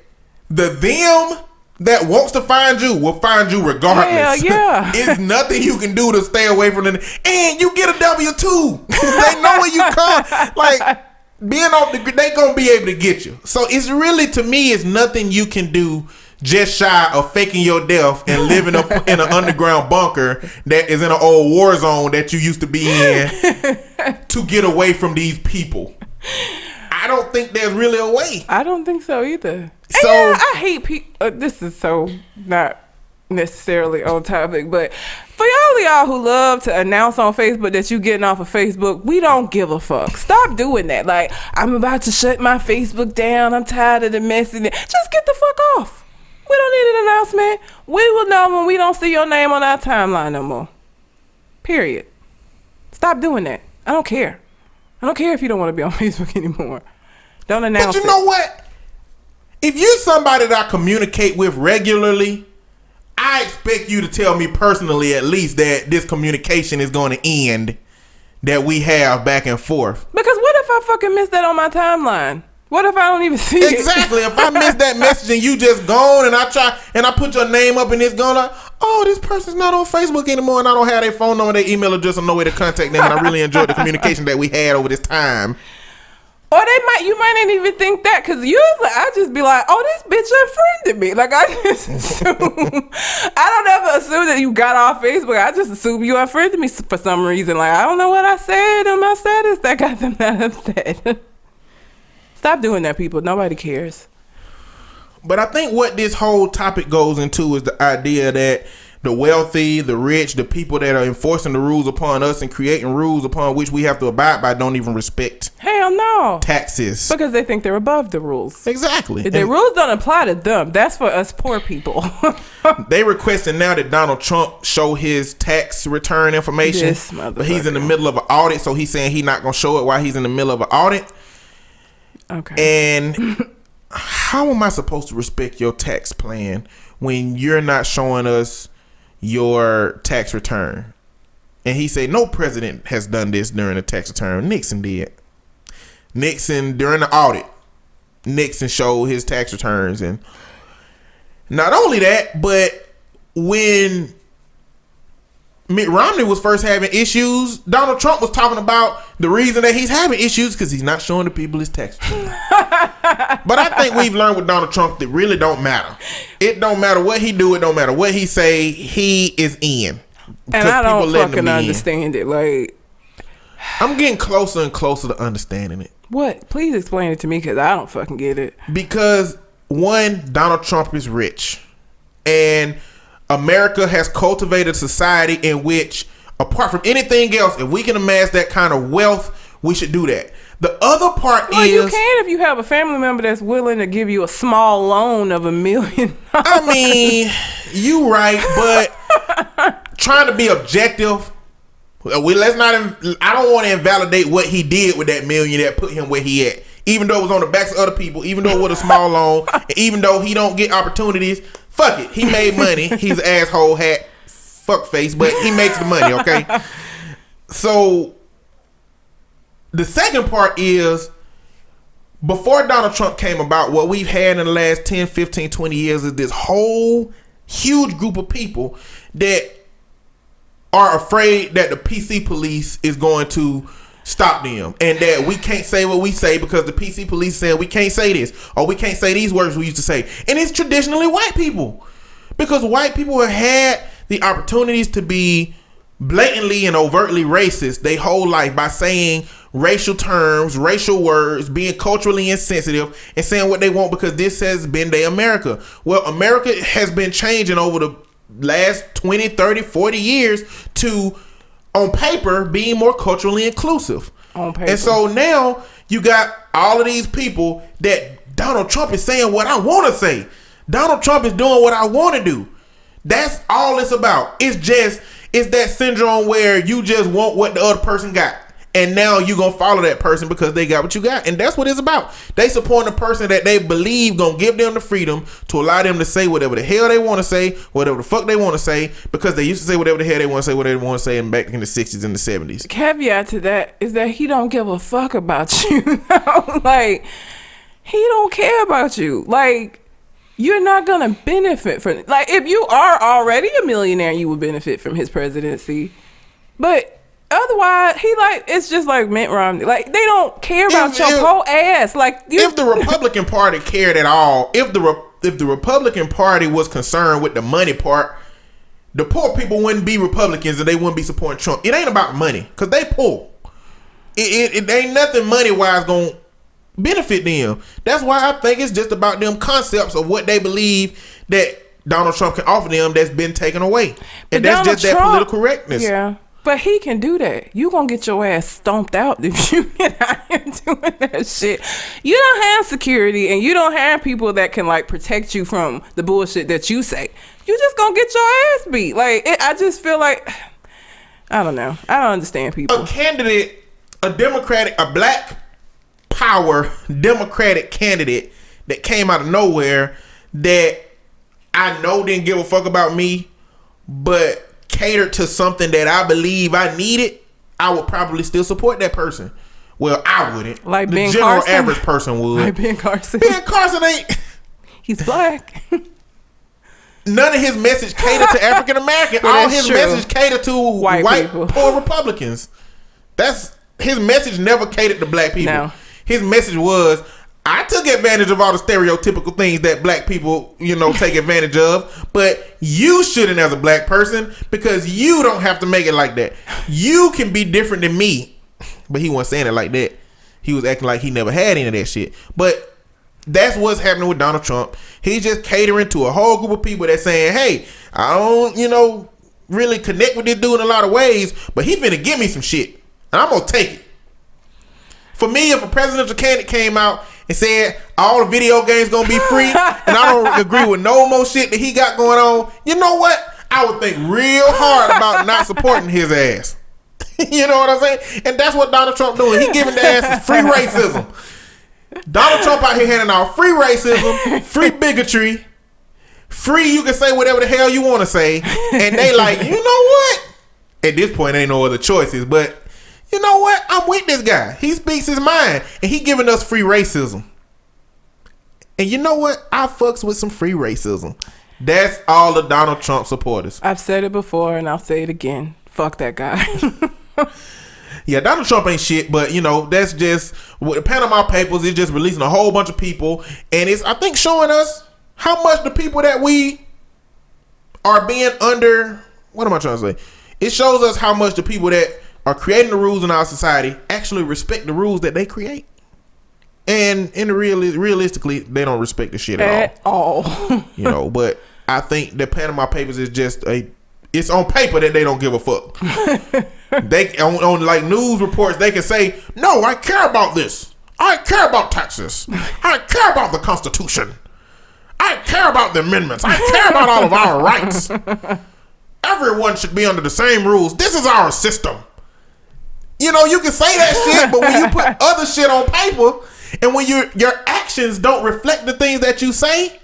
A: the them that wants to find you will find you regardless.
B: Hell yeah.
A: It's nothing you can do to stay away from them. And you get a W-2. They know where you come. Like, being off the grid, they gonna be able to get you. So it's really, to me, it's nothing you can do just shy of faking your death and living up in an underground bunker that is in an old war zone that you used to be in to get away from these people. I don't think there's really a way.
B: I don't think so either.
A: So
B: yeah, I hate people. This is so not necessarily on topic, but for y'all who love to announce on Facebook that you getting off of Facebook, we don't give a fuck. Stop doing that. Like, I'm about to shut my Facebook down. I'm tired of the messiness. Just get the fuck off. We don't need an announcement. We will know when we don't see your name on our timeline no more. Period. Stop doing that. I don't care. I don't care if you don't want to be on Facebook anymore. Don't announce it.
A: But you know what? If you're somebody that I communicate with regularly, I expect you to tell me personally at least that this communication is going to end that we have back and forth.
B: Because what if I fucking miss that on my timeline? What if I don't even see it?
A: Exactly. If I miss that message and you just gone and I try and I put your name up and it's gone like, oh, this person's not on Facebook anymore and I don't have their phone number, their email address, or no way to contact them, and I really enjoyed the communication that we had over this time.
B: Or you might not even think that, because usually I just be like, oh, this bitch unfriended me. Like, I just assume. I don't ever assume that you got off Facebook. I just assume you unfriended me for some reason. Like, I don't know what I said on my status that got them that upset. Stop doing that, people. Nobody cares.
A: But I think what this whole topic goes into is the idea that the wealthy, the rich, the people that are enforcing the rules upon us and creating rules upon which we have to abide by don't even respect.
B: Hell no.
A: Taxes.
B: Because they think they're above the rules.
A: Exactly.
B: The rules don't apply to them. That's for us poor people.
A: They requesting now that Donald Trump show his tax return information.
B: This
A: but he's in the middle of an audit, so he's saying he's not going to show it while he's in the middle of an audit.
B: Okay.
A: And how am I supposed to respect your tax plan when you're not showing us your tax return? And he said no president has done this during the tax return. Nixon did. Nixon, during the audit, Nixon showed his tax returns. And not only that, but when Mitt Romney was first having issues, Donald Trump was talking about the reason that he's having issues because he's not showing the people his tax return. But I think we've learned with Donald Trump that really don't matter. It don't matter what he do. It don't matter what he say. He is in.
B: And I don't fucking understand it. Like,
A: I'm getting closer and closer to understanding it.
B: What? Please explain it to me, because I don't fucking get it.
A: Because one, Donald Trump is rich, and America has cultivated a society in which, apart from anything else, if we can amass that kind of wealth, we should do that. The other part
B: is, you can if you have a family member that's willing to give you a small loan of $1 million.
A: I mean, you right, but trying to be objective, let's not. I don't want to invalidate what he did with that $1 million that put him where he at. Even though it was on the backs of other people, even though it was a small loan, and even though he don't get opportunities, fuck it. He made money. He's an asshole hat, fuck face, but he makes the money, okay? So the second part is, before Donald Trump came about, what we've had in the last 10, 15, 20 years is this whole huge group of people that are afraid that the PC police is going to stop them, and that we can't say what we say because the PC police said we can't say this, or we can't say these words we used to say. And it's traditionally white people, because white people have had the opportunities to be blatantly and overtly racist their whole life by saying racial terms, racial words, being culturally insensitive, and saying what they want because this has been their America. Well, America has been changing over the last 20, 30, 40 years to, on paper, being more culturally inclusive.
B: On paper.
A: And so now you got all of these people that Donald Trump is saying what I want to say. Donald Trump is doing what I want to do. That's all it's about. It's that syndrome where you just want what the other person got. And now you gonna follow that person because they got what you got. And that's what it's about. They support the person that they believe gonna give them the freedom to allow them to say whatever the hell they want to say, whatever the fuck they want to say, because they used to say whatever the hell they want to say, whatever they want to say back in the 60s and the 70s.
B: Caveat to that is that he don't give a fuck about you. Like, he don't care about you. Like, you're not gonna benefit from, like, if you are already a millionaire, you would benefit from his presidency. But otherwise, he like, it's just like Mitt Romney. Like, they don't care about your whole ass. Like,
A: if the Republican Party cared at all, if the Republican Party was concerned with the money part, the poor people wouldn't be Republicans and they wouldn't be supporting Trump. It ain't about money because they poor. It ain't nothing money wise gonna benefit them. That's why I think it's just about them concepts of what they believe that Donald Trump can offer them that's been taken away, and that's just that political correctness.
B: Yeah. But he can do that. You gonna get your ass stomped out if you get out here doing that shit. You don't have security, and you don't have people that can like protect you from the bullshit that you say. You just gonna get your ass beat. Like, I just feel like, I don't know. I don't understand people.
A: A candidate, a black power Democratic candidate that came out of nowhere that I know didn't give a fuck about me, but catered to something that I believe I needed, I would probably still support that person. Well, I wouldn't.
B: Like
A: the
B: Ben
A: general
B: Carson?
A: Average person would.
B: Like Ben Carson.
A: Ben Carson ain't.
B: He's black.
A: None of his message catered to African American.
B: Well,
A: all his message catered to white poor Republicans. That's his message. Never catered to black people.
B: No.
A: His message was, I took advantage of all the stereotypical things that black people, take advantage of, but you shouldn't as a black person because you don't have to make it like that. You can be different than me. But he wasn't saying it like that. He was acting like he never had any of that shit. But that's what's happening with Donald Trump. He's just catering to a whole group of people that's saying, hey, I don't, really connect with this dude in a lot of ways, but he finna give me some shit. And I'm gonna take it. For me, if a presidential candidate came out and said all the video games gonna be free, and I don't agree with no more shit that he got going on, you know what? I would think real hard about not supporting his ass. You know what I'm saying? And that's what Donald Trump doing. He giving the ass free racism. Donald Trump out here handing out free racism, free bigotry, free you can say whatever the hell you want to say, and they like, you know what? At this point, ain't no other choices, but you know what? I'm with this guy. He speaks his mind, and he giving us free racism. And you know what? I fucks with some free racism. That's all the Donald Trump supporters.
B: I've said it before, and I'll say it again. Fuck that guy.
A: Yeah, Donald Trump ain't shit, but that's just with the Panama Papers. It's just releasing a whole bunch of people, and it's, I think, showing us how much the people that we are being under. What am I trying to say? It shows us how much the people that are creating the rules in our society actually respect the rules that they create, and realistically, they don't respect the shit at
B: all.
A: But I think the Panama Papers is just it's on paper that they don't give a fuck. They on like news reports, they can say, no, I care about this. I care about taxes. I care about the Constitution. I care about the amendments. I care about all of our rights. Everyone should be under the same rules. This is our system. You can say that shit, but when you put other shit on paper, and when your actions don't reflect the things that you say,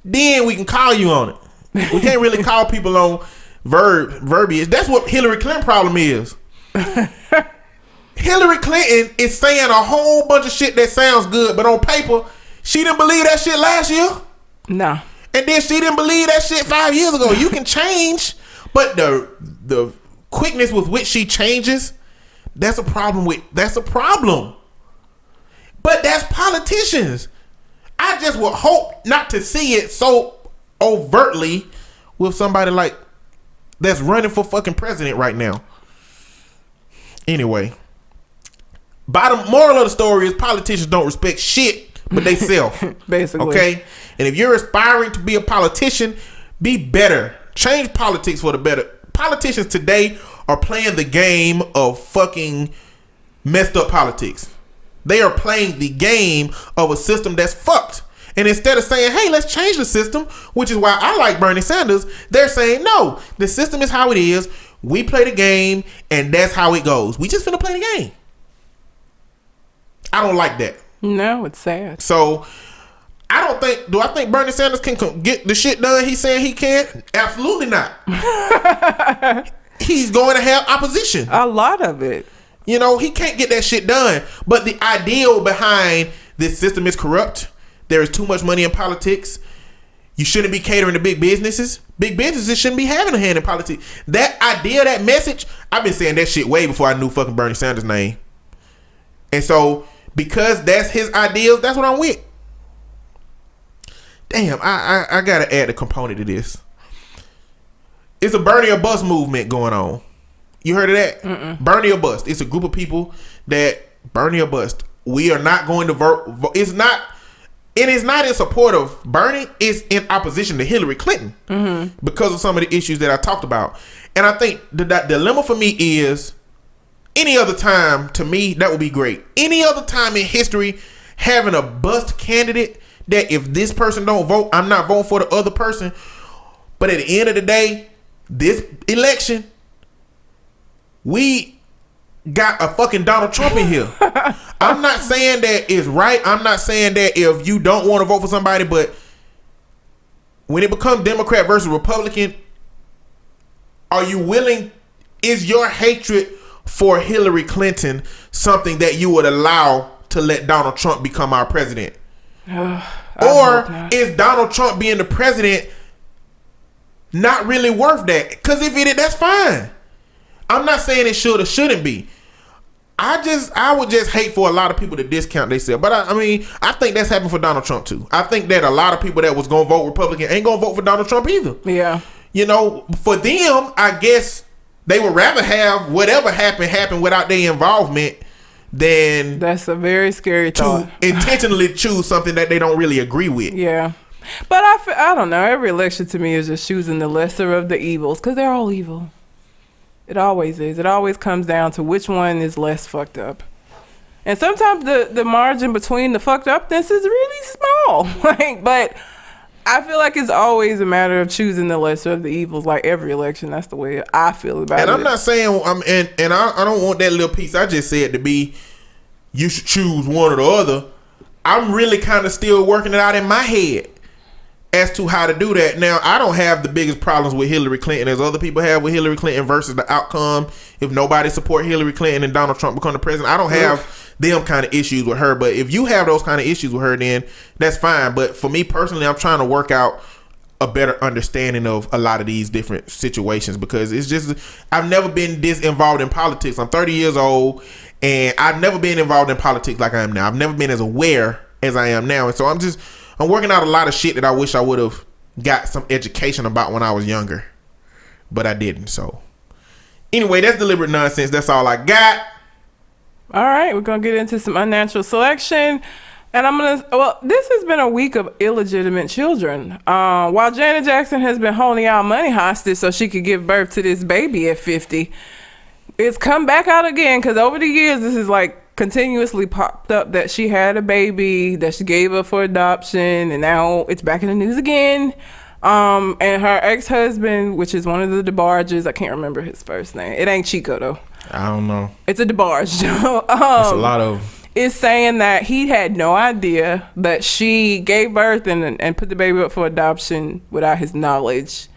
A: then we can call you on it. We can't really call people on verbiage. That's what Hillary Clinton problem is. Hillary Clinton is saying a whole bunch of shit that sounds good, but on paper, she didn't believe that shit last year.
B: No.
A: And then she didn't believe that shit 5 years ago. You can change, but the quickness with which she changes, that's a problem. But that's politicians. I just would hope not to see it so overtly with somebody like that's running for fucking president right now. Anyway, bottom moral of the story is politicians don't respect shit, but they self.
B: Basically.
A: Okay? And if you're aspiring to be a politician, be better. Change politics for the better. Politicians today are playing the game of fucking messed up politics. They are playing the game of a system that's fucked. And instead of saying, hey, let's change the system, which is why I like Bernie Sanders, they're saying, no, the system is how it is. We play the game, and that's how it goes. We just finna play the game. I don't like that.
B: No, it's sad.
A: So, do I think Bernie Sanders can get the shit done he's saying he can? Absolutely not. He's going to have opposition.
B: A lot of it.
A: You know, he can't get that shit done. But the ideal behind this system is corrupt. There is too much money in politics. You shouldn't be catering to big businesses. Big businesses shouldn't be having a hand in politics. That idea, that message, I've been saying that shit way before I knew fucking Bernie Sanders' name. And so, because that's his ideals, that's what I'm with. Damn, I gotta add a component to this. It's a Bernie or bust movement going on. You heard of that? Mm-mm. Bernie or bust. It's a group of people that Bernie or bust. We are not going to vote. It is not in support of Bernie. It's in opposition to Hillary Clinton because of some of the issues that I talked about. And I think the dilemma for me is, any other time, to me, that would be great. Any other time in history, having a bust candidate that if this person don't vote, I'm not voting for the other person. But at the end of the day, this election, we got a fucking Donald Trump in here. I'm not saying that it's right. I'm not saying that if you don't want to vote for somebody, but when it becomes Democrat versus Republican, are you willing? Is your hatred for Hillary Clinton something that you would allow to let Donald Trump become our president? Or is Donald Trump being the president not really worth that? Because if it is, that's fine. I'm not saying it should or shouldn't be. I would just hate for a lot of people to discount themselves. But I mean, I think that's happened for Donald Trump too. I think that a lot of people that was going to vote Republican ain't going to vote for Donald Trump either.
B: Yeah.
A: You know, for them, I guess they would rather have whatever happen without their involvement than...
B: That's a very scary thought.
A: To intentionally choose something that they don't really agree with.
B: Yeah. But I don't know. Every election to me is just choosing the lesser of the evils because they're all evil. It always is. It always comes down to which one is less fucked up. And sometimes the margin between the fucked upness is really small. But I feel like it's always a matter of choosing the lesser of the evils. Like every election, that's the way I feel about it.
A: And I'm not saying I don't want that little piece I just said to be you should choose one or the other. I'm really kind of still working it out in my head as to how to do that. Now, I don't have the biggest problems with Hillary Clinton as other people have with Hillary Clinton versus the outcome. If nobody support Hillary Clinton and Donald Trump become the president, I don't have them kind of issues with her. But if you have those kind of issues with her, then that's fine. But for me personally, I'm trying to work out a better understanding of a lot of these different situations because it's just, I've never been this involved in politics. I'm 30 years old and I've never been involved in politics like I am now. I've never been as aware as I am now. And so I'm working out a lot of shit that I wish I would have got some education about when I was younger, but I didn't. So anyway, that's deliberate nonsense. That's all I got.
B: All right, we're gonna get into some unnatural selection, and this has been a week of illegitimate children. While Janet Jackson has been holding our money hostage so she could give birth to this baby at 50, it's come back out again because over the years this is like continuously popped up that she had a baby that she gave up for adoption, and now it's back in the news again. And her ex-husband, which is one of the DeBarges, I can't remember his first name. It ain't Chico though.
A: I don't know.
B: It's a DeBarge.
A: It's a lot of.
B: Is saying that he had no idea that she gave birth and put the baby up for adoption without his knowledge.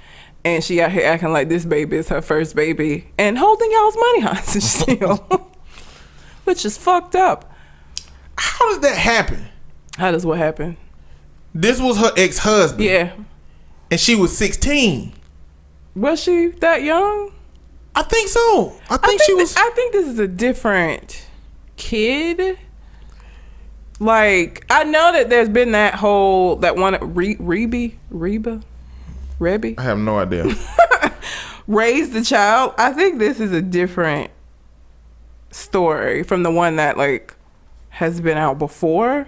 B: And she out here acting like this baby is her first baby and holding y'all's money hostage still. Which is fucked up.
A: How does that happen?
B: How does what happen?
A: This was her ex-husband.
B: Yeah.
A: And she was 16.
B: Was she that young?
A: I think so. I think she was.
B: I think this is a different kid. Like, I know that there's been that one, Reba?
A: I have no idea.
B: Raised the child. I think this is a different story from the one that like has been out before.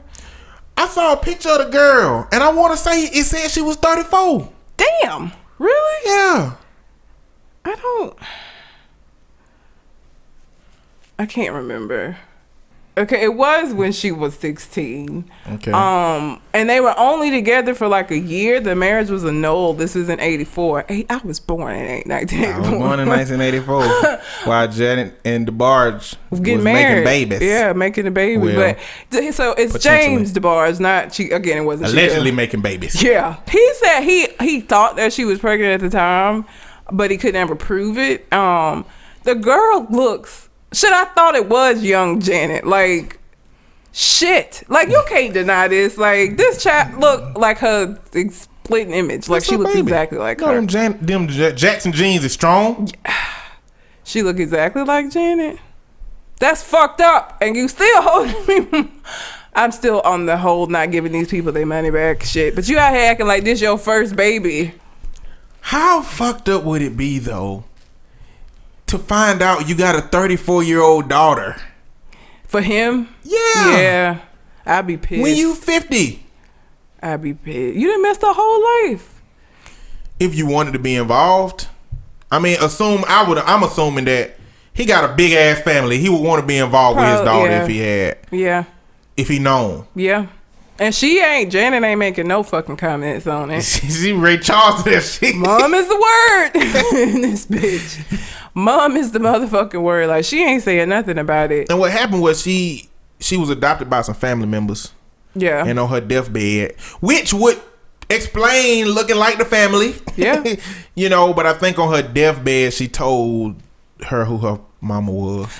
A: I saw a picture of the girl and I want to say it said she was 34.
B: Damn. Really?
A: Yeah.
B: I can't remember. Okay, it was when she was 16.
A: Okay.
B: And they were only together for like a year. The marriage was annulled. This was in 84. I was born in 1984.
A: I was born in 1984 while Janet and DeBarge was
B: Getting married.
A: making babies.
B: Yeah, making a baby.
A: Well,
B: but so it's James DeBarge, not she. Again, it wasn't
A: allegedly
B: she.
A: making babies.
B: Yeah, he said he thought that she was pregnant at the time, but he could never prove it. The girl looks. Shit, I thought it was young Janet. Like, shit. Like, you can't deny this. Like, this child looked like her split image. Like, she looks exactly like her.
A: Them Jackson jeans is strong.
B: She look exactly like Janet. That's fucked up. And you still holding me. I'm still on the whole not giving these people their money back shit. But you out here acting like this your first baby.
A: How fucked up would it be, though, to find out you got a 34-year-old daughter?
B: For him?
A: Yeah.
B: Yeah. I'd be pissed.
A: When you 50.
B: I'd be pissed. You done messed her whole life.
A: If you wanted to be involved. I mean, I'm assuming that he got a big ass family. He would want to be involved with his daughter if he had.
B: Yeah.
A: If he known.
B: Yeah. And Janet ain't making no fucking comments on it.
A: She Ray Charles to that shit.
B: Mom is the word in this bitch. Mom is the motherfucking word. Like, she ain't saying nothing about it.
A: And what happened was she was adopted by some family members.
B: Yeah.
A: And on her deathbed, which would explain looking like the family.
B: Yeah.
A: You know, but I think on her deathbed, she told her who her mama was.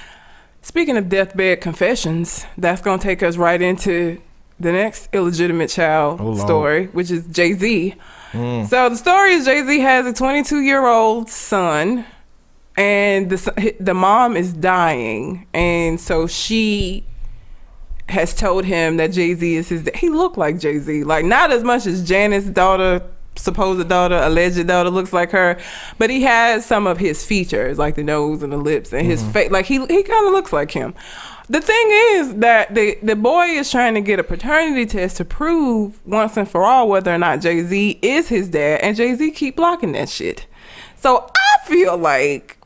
A: Speaking
B: of deathbed confessions, that's going to take us right into the next illegitimate child story, which is Jay-Z. So the story is Jay-Z has a 22-year-old son, and the mom is dying, and so she has told him that Jay-Z is his dad. He looked like Jay-Z, like not as much as Janet's daughter, supposed daughter, alleged daughter looks like her, but he has some of his features, like the nose and the lips and his face. Like he kind of looks like him. The thing is that the boy is trying to get a paternity test to prove once and for all whether or not Jay-Z is his dad, and Jay-Z keep blocking that shit. So I feel like,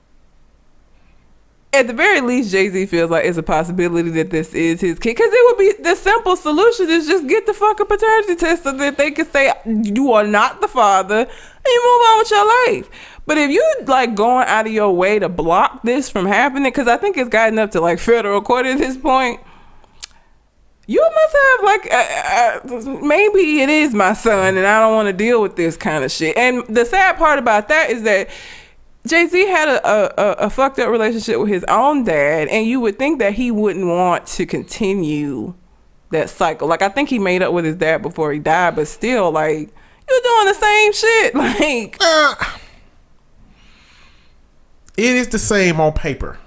B: at the very least, Jay-Z feels like it's a possibility that this is his kid. Because it would be, the simple solution is just get the fucking paternity test so that they can say you are not the father and you move on with your life. But if you like going out of your way to block this from happening, because I think it's gotten up to like federal court at this point, you must have like maybe it is my son and I don't want to deal with this kind of shit. And the sad part about that is that Jay-Z had a fucked up relationship with his own dad, and you would think that he wouldn't want to continue that cycle. Like, I think he made up with his dad before he died, but still, like, you're doing the same shit. Like,
A: it is the same on paper.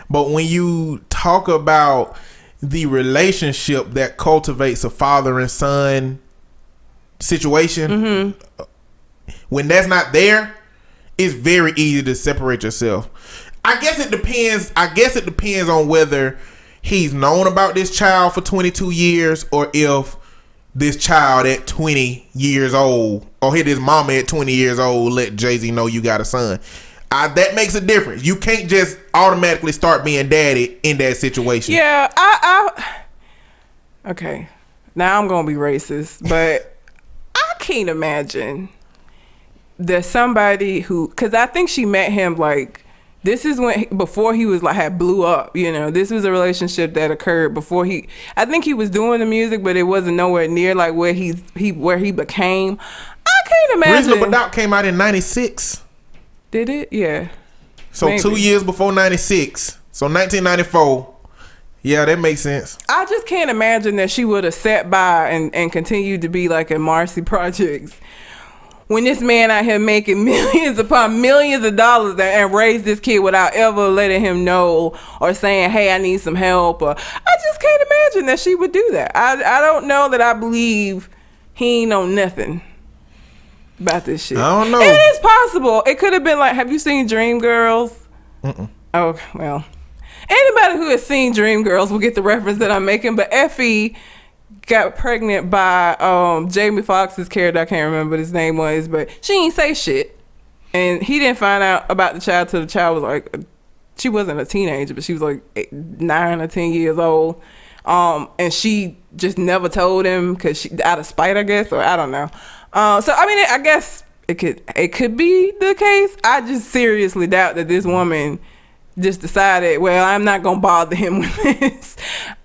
A: But when you talk about the relationship that cultivates a father and son situation, when that's not there, it's very easy to separate yourself. I guess it depends on whether he's known about this child for 22 years or if this child at 20 years old or hit his mama at 20 years old let Jay-Z know you got a son. That makes a difference. You can't just automatically start being daddy in that situation.
B: Yeah, okay. Now I'm gonna be racist, but I can't imagine there's somebody who, because I think she met him like, this is before he was like had blew up, you know. This was a relationship that occurred before I think he was doing the music, but it wasn't nowhere near like where he became. I can't imagine.
A: Reasonable Doubt came out in 96.
B: Did it? Yeah.
A: So maybe 2 years before 96. So 1994. Yeah, that makes sense.
B: I just can't imagine that she would have sat by and continued to be like in Marcy Projects when this man out here making millions upon millions of dollars and raised this kid without ever letting him know or saying, hey, I need some help. Or I just can't imagine that she would do that. I don't know that I believe he ain't know nothing about this shit.
A: I don't know.
B: It is possible. It could have been like, have you seen Dreamgirls? Oh, well. Anybody who has seen Dreamgirls will get the reference that I'm making, but Effie got pregnant by Jamie Foxx's character. I can't remember what his name was, but she ain't say shit. And he didn't find out about the child till the child was like she wasn't a teenager, but she was like 9 or 10 years old. And she just never told him because she, out of spite, I guess, or I don't know. So I mean, I guess it could be the case. I just seriously doubt that this woman just decided, well, I'm not gonna bother him with this.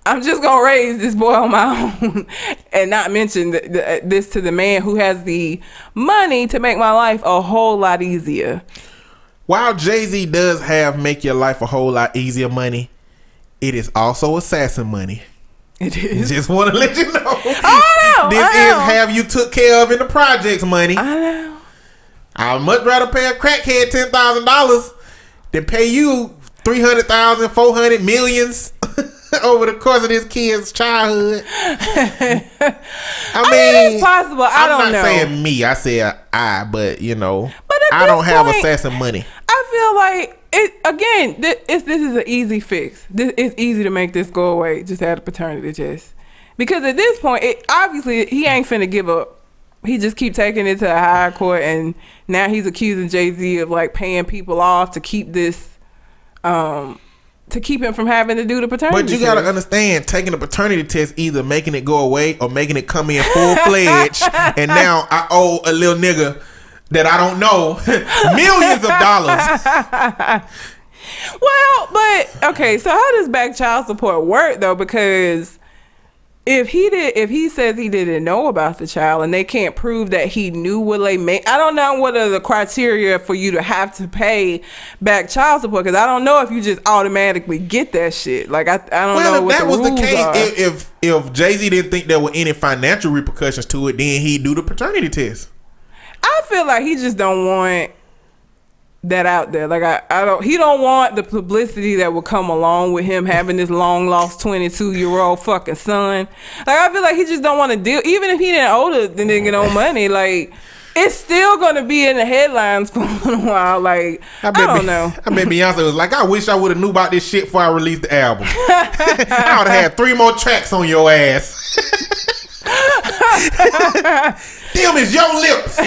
B: I'm just gonna raise this boy on my own, and not mention this to the man who has the money to make my life a whole lot easier.
A: While Jay-Z does have make your life a whole lot easier money, it is also assassin money.
B: It is.
A: Just want to let you know.
B: I know.
A: This is have you took care of in the projects money.
B: I know.
A: I'd much rather pay a crackhead $10,000 than pay you $300,000, $400 million over the course of this kid's childhood. I mean,
B: it's possible. I don't know.
A: I'm not saying me. I said I, but you know,
B: but
A: I don't have assassin money.
B: I feel like it again. This is an easy fix. It's easy to make this go away. Just add a paternity test, because at this point, obviously he ain't finna give up. He just keep taking it to the higher court, and now he's accusing Jay-Z of like paying people off to keep this, to keep him from having to do the paternity test.
A: But you gotta understand, taking the paternity test either making it go away or making it come in full-fledged, and now I owe a little nigga that I don't know millions of dollars.
B: Well, but okay, so how does back child support work though? Because if he says he didn't know about the child and they can't prove that he knew what they made, I don't know what are the criteria for you to have to pay back child support, because I don't know if you just automatically get that shit. Like I don't know what the rules are. Well, if that was the case,
A: if Jay-Z didn't think there were any financial repercussions to it, then he'd do the paternity test.
B: I feel like he just don't want that out there. Like he don't want the publicity that will come along with him having this long lost 22-year-old fucking son. Like I feel like he just don't want to deal, even if he didn't owe the nigga no money, like it's still gonna be in the headlines for a little while. Like I don't know.
A: I bet Beyonce was like, I wish I would have knew about this shit before I released the album. I would have had 3 more tracks on your ass. Them is your lips.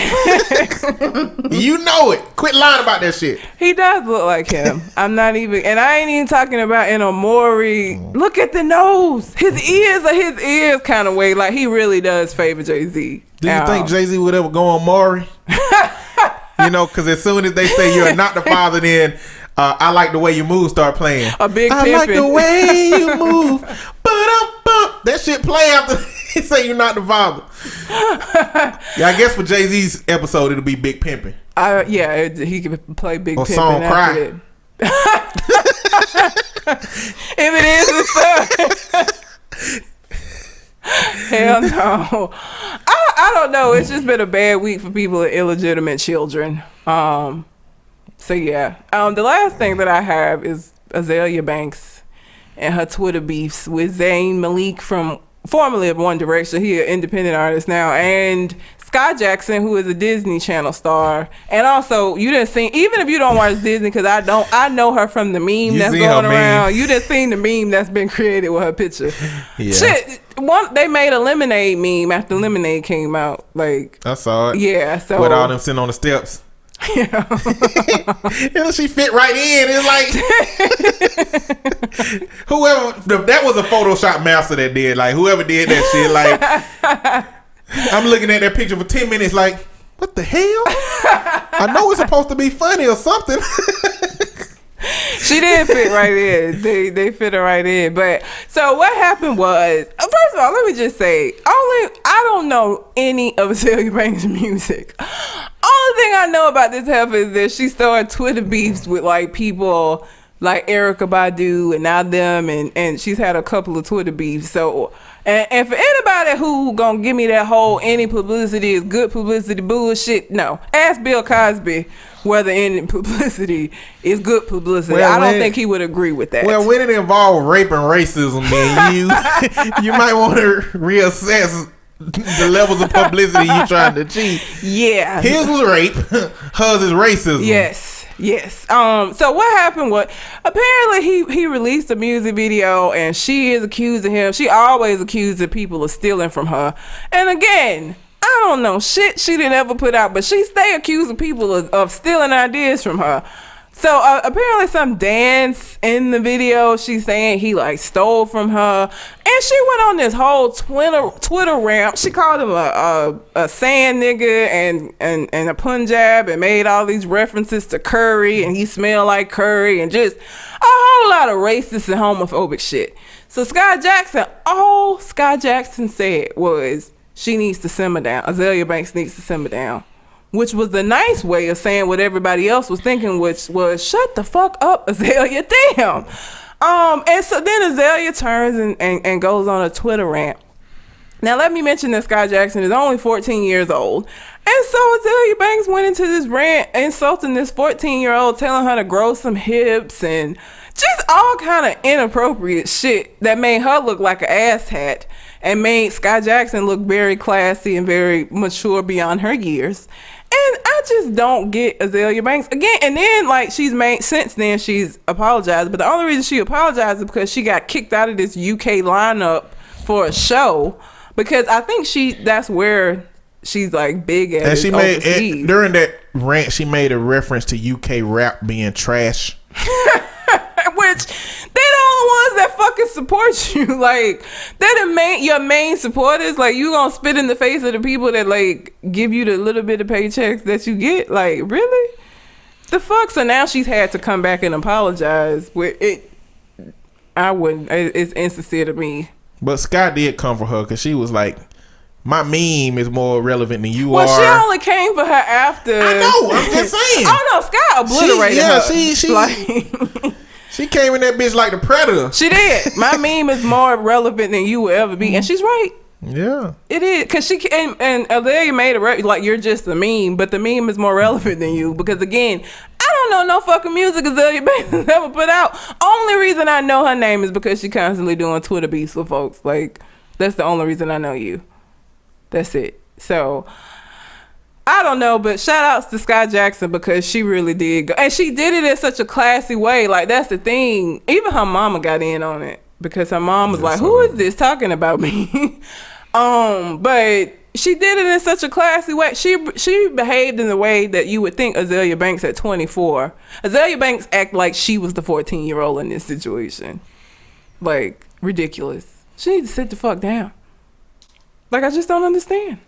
A: You know it. Quit lying about that shit.
B: He does look like him. I'm not even, and I ain't even talking about in a Maury. Look at the nose. His ears are his ears kind of way. Like he really does favor Jay-Z.
A: Do you think Jay-Z would ever go on Maury? You know, because as soon as they say you're not the father, then I Like the Way You Move start playing.
B: A big
A: I
B: pimpin'.
A: like the way you move. That shit play after he say you're not the father. Yeah, I guess for Jay-Z's episode it'll be Big Pimpin'.
B: Yeah, he could play Big
A: or
B: Pimpin'
A: Song Cry.
B: If it is the son. Hell no. I don't know. It's just been a bad week for people with illegitimate children. So yeah. The last thing that I have is Azalea Banks and her Twitter beefs with Zayn Malik, from formerly of One Direction. He an independent artist now, and Sky Jackson, who is a Disney Channel star. And also, you didn't see, even if you don't watch Disney, because I know her from the meme that's going around. You didn't seen the meme that's been created with her picture. Yeah. Shit, they made a Lemonade meme after Lemonade came out. Like
A: I saw it.
B: Yeah, so
A: with all them sitting on the steps.
B: Yeah.
A: You know, she fit right in. It's like whoever that was a Photoshop master that did. Like whoever did that shit. Like I'm looking at that picture for 10 minutes. Like what the hell? I know it's supposed to be funny or something.
B: She did fit right in. They fit her right in. But so what happened was, first of all, let me just say, I don't know any of Azalea Banks' music. Only thing I know about this heifer is that she started Twitter beefs with like people like Erykah Badu and now them, and she's had a couple of Twitter beefs. So and for anybody who gonna give me that whole any publicity is good publicity bullshit, no. Ask Bill Cosby whether any publicity is good publicity. Well, I don't think he would agree with that.
A: Well, when it involves rape and racism, then you might want to reassess the levels of publicity you're trying to achieve.
B: Yeah.
A: His was rape. Hers is racism.
B: Yes. So what happened was, apparently he released a music video and she is accusing him. She always accuses people of stealing from her. And again, I don't know shit she didn't ever put out, but she stay accusing people of stealing ideas from her. So apparently some dance in the video, she's saying he like stole from her, and she went on this whole Twitter rant. She called him a sand nigga and a Punjab, and made all these references to curry, and he smelled like curry, and just a whole lot of racist and homophobic shit. So Sky Jackson, all Sky Jackson said was she needs to simmer down. Azealia Banks needs to simmer down. Which was the nice way of saying what everybody else was thinking, which was shut the fuck up, Azealia, damn. And so then Azealia turns and goes on a Twitter rant. Now let me mention that Sky Jackson is only 14 years old. And so Azealia Banks went into this rant insulting this 14-year-old, telling her to grow some hips and just all kind of inappropriate shit that made her look like an asshat and made Sky Jackson look very classy and very mature beyond her years. And I just don't get Azealia Banks again. And then like since then she's apologized, but the only reason she apologized is because she got kicked out of this UK lineup for a show, because I think that's where she's like big at.
A: And she made during that rant, she made a reference to UK rap being trash.
B: Which they the only ones that fucking support you. Like they're your main supporters. Like you gonna spit in the face of the people that like give you the little bit of paychecks that you get. Like really, the fuck. So now she's had to come back and apologize. With it, I wouldn't. It's insincere to me.
A: But Scott did come for her because she was like, my meme is more relevant than you are.
B: Well, she only came for her after.
A: I know. I'm just saying.
B: Oh no, Scott obliterated her.
A: She
B: like.
A: She came in that bitch like the Predator.
B: She did. My meme is more relevant than you will ever be, and she's right.
A: Yeah,
B: it is, because she and Azealia made it like you're just a meme, but the meme is more relevant than you, because again, I don't know no fucking music Azealia Banks has ever put out. Only reason I know her name is because she constantly doing Twitter beefs with folks. Like that's the only reason I know you. That's it. So I don't know, but shout outs to Sky Jackson, because she really did go, and she did it in such a classy way. Like that's the thing. Even her mama got in on it, because her mom was like, "Who is this talking about me?" But she did it in such a classy way. She behaved in the way that you would think Azealia Banks at 24. Azealia Banks act like she was the 14-year-old in this situation. Like ridiculous. She needs to sit the fuck down. Like I just don't understand.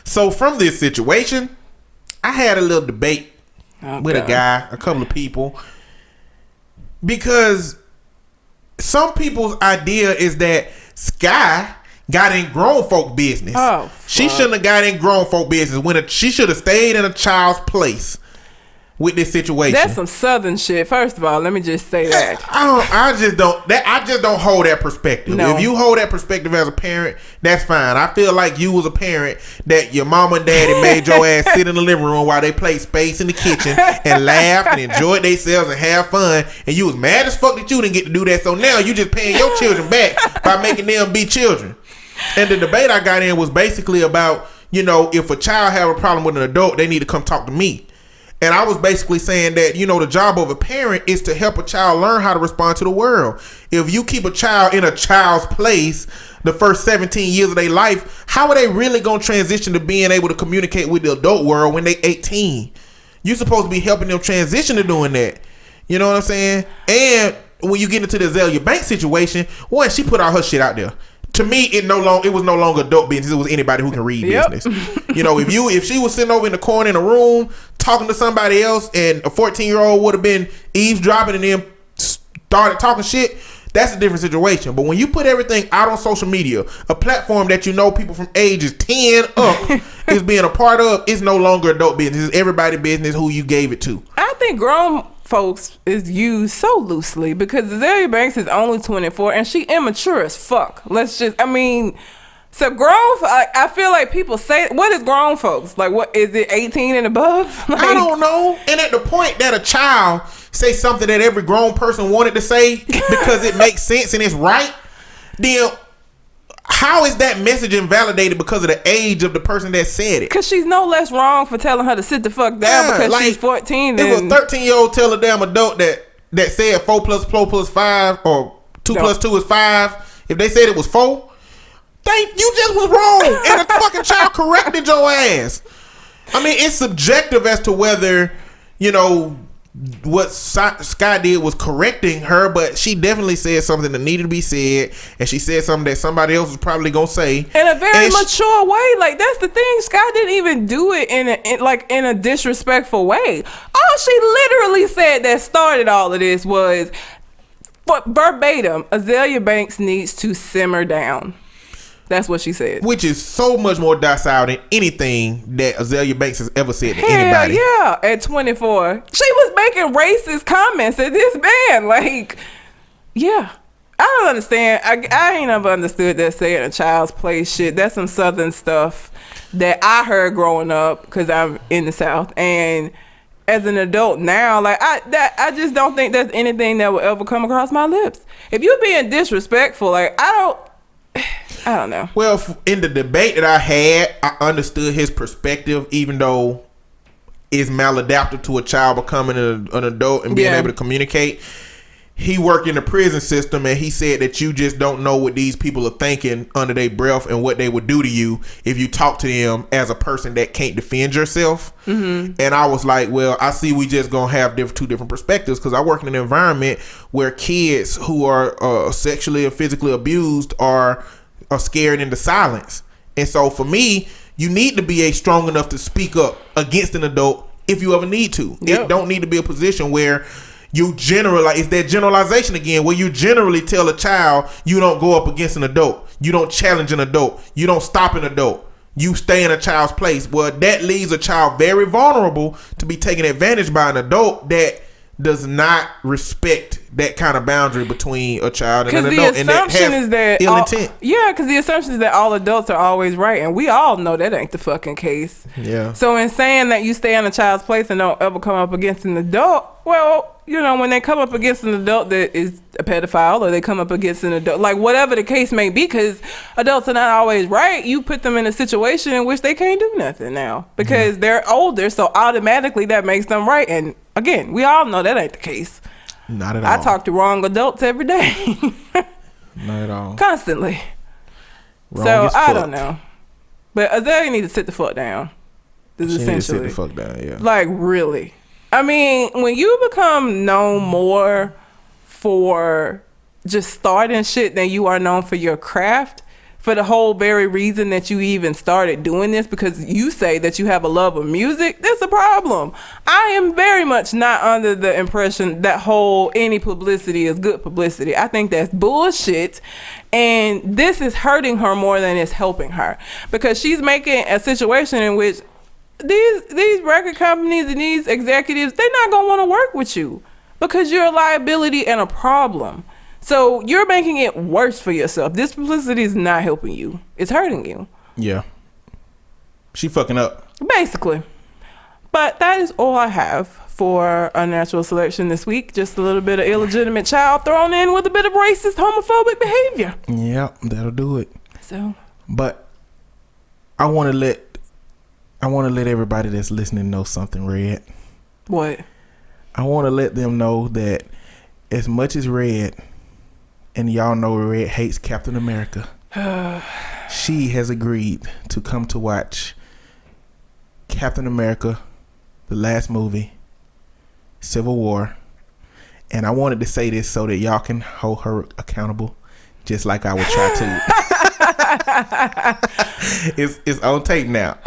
A: So from this situation, I had a little debate with a guy, a couple of people, because some people's idea is that Sky got in grown folk business.
B: Oh,
A: she shouldn't have got in grown folk business. She should have stayed in a child's place with this situation.
B: That's some Southern shit. First of all, let me just say that.
A: I just don't hold that perspective.
B: No.
A: If you hold that perspective as a parent, that's fine. I feel like you was a parent that your mama and daddy made your ass sit in the living room while they played space in the kitchen and laughed and enjoyed themselves and have fun, and you was mad as fuck that you didn't get to do that. So now you just paying your children back by making them be children. And the debate I got in was basically about, if a child have a problem with an adult, they need to come talk to me. And I was basically saying that, the job of a parent is to help a child learn how to respond to the world. If you keep a child in a child's place the first 17 years of their life, how are they really going to transition to being able to communicate with the adult world when they 18? You're supposed to be helping them transition to doing that. You know what I'm saying? And when you get into the Azealia Banks situation, one, she put all her shit out there. To me, it was no longer adult business. It was anybody who can read business. If she was sitting over in the corner in a room talking to somebody else, and a 14-year-old would have been eavesdropping and then started talking shit, that's a different situation. But when you put everything out on social media, a platform that people from ages 10 up is being a part of, it's no longer adult business. It's everybody's business who you gave it to.
B: I think grown folks is used so loosely, because Azealia Banks is only 24 and she immature as fuck. So grown, I feel like people say, what is grown folks? Like, what is it, 18 and above?
A: I don't know. And at the point that a child say something that every grown person wanted to say because it makes sense and it's right, then how is that message invalidated because of the age of the person that said it?
B: Because she's no less wrong for telling her to sit the fuck down because she's 14.
A: If a 13-year-old tell a damn adult that said 4 plus 4 plus 5 or 2 plus 2 is 5, if they said it was 4, you just was wrong, and the fucking child corrected your ass. I mean, it's subjective as to whether what Sky did was correcting her, but she definitely said something that needed to be said, and she said something that somebody else was probably gonna say
B: in a very mature way. Like, that's the thing. Sky didn't even do it in a disrespectful way. All she literally said that started all of this was, verbatim, Azealia Banks needs to simmer down. That's what she said.
A: Which is so much more docile than anything that Azealia Banks has ever said to anybody.
B: Yeah, at 24. She was making racist comments at this man. Like, yeah. I don't understand. I ain't never understood that saying a child's play shit. That's some Southern stuff that I heard growing up because I'm in the South. And as an adult now, like, I just don't think that's anything that will ever come across my lips. If you're being disrespectful, like, I don't know.
A: Well, in the debate that I had, I understood his perspective, even though it's maladaptive to a child becoming an adult and being able to communicate. He worked in the prison system, and he said that you just don't know what these people are thinking under their breath and what they would do to you if you talk to them as a person that can't defend yourself. Mm-hmm. And I was like, well, I see we just gonna have two different perspectives, because I work in an environment where kids who are sexually or physically abused are scared into silence. And so for me, you need to be strong enough to speak up against an adult if you ever need to. Yep. It don't need to be a position where you generalize. It's that generalization again, where you generally tell a child you don't go up against an adult, you don't challenge an adult, you don't stop an adult, you stay in a child's place. Well, that leaves a child very vulnerable to be taken advantage by an adult that does not respect that kind of boundary between a child and an adult.
B: Because the assumption is that
A: ill intent.
B: Yeah, because the assumption is that all adults are always right, and we all know that ain't the fucking case.
A: Yeah.
B: So in saying that you stay in a child's place and don't ever come up against an adult, well, you know, when they come up against an adult that is a pedophile, or they come up against an adult, like whatever the case may be, because adults are not always right, you put them in a situation in which they can't do nothing now because they're older, so automatically that makes them right. And again, we all know that ain't the case.
A: Not at all.
B: I talk to wrong adults every day.
A: Not at all.
B: Constantly.
A: Wrong
B: so I don't know. But Azealia need to sit the fuck down. This is essentially.
A: Need to sit the fuck down, yeah.
B: Like, really. I mean, when you become known more for just starting shit than you are known for your craft, for the whole very reason that you even started doing this, because you say that you have a love of music, that's a problem. I am very much not under the impression that any publicity is good publicity. I think that's bullshit, and this is hurting her more than it's helping her, because she's making a situation in which these record companies and these executives, they're not gonna want to work with you because you're a liability and a problem. So you're making it worse for yourself. This publicity is not helping you. It's hurting you.
A: Yeah. She fucking up.
B: Basically. But that is all I have for Unnatural Selection this week. Just a little bit of illegitimate child thrown in with a bit of racist, homophobic behavior.
A: Yeah, that'll do it.
B: So.
A: But I want to let everybody that's listening know something, Red.
B: What?
A: I want to let them know that as much as Red, and y'all know Red hates Captain America, she has agreed to come to watch Captain America, the last movie, Civil War. And I wanted to say this so that y'all can hold her accountable, just like I would try to. It's on tape now.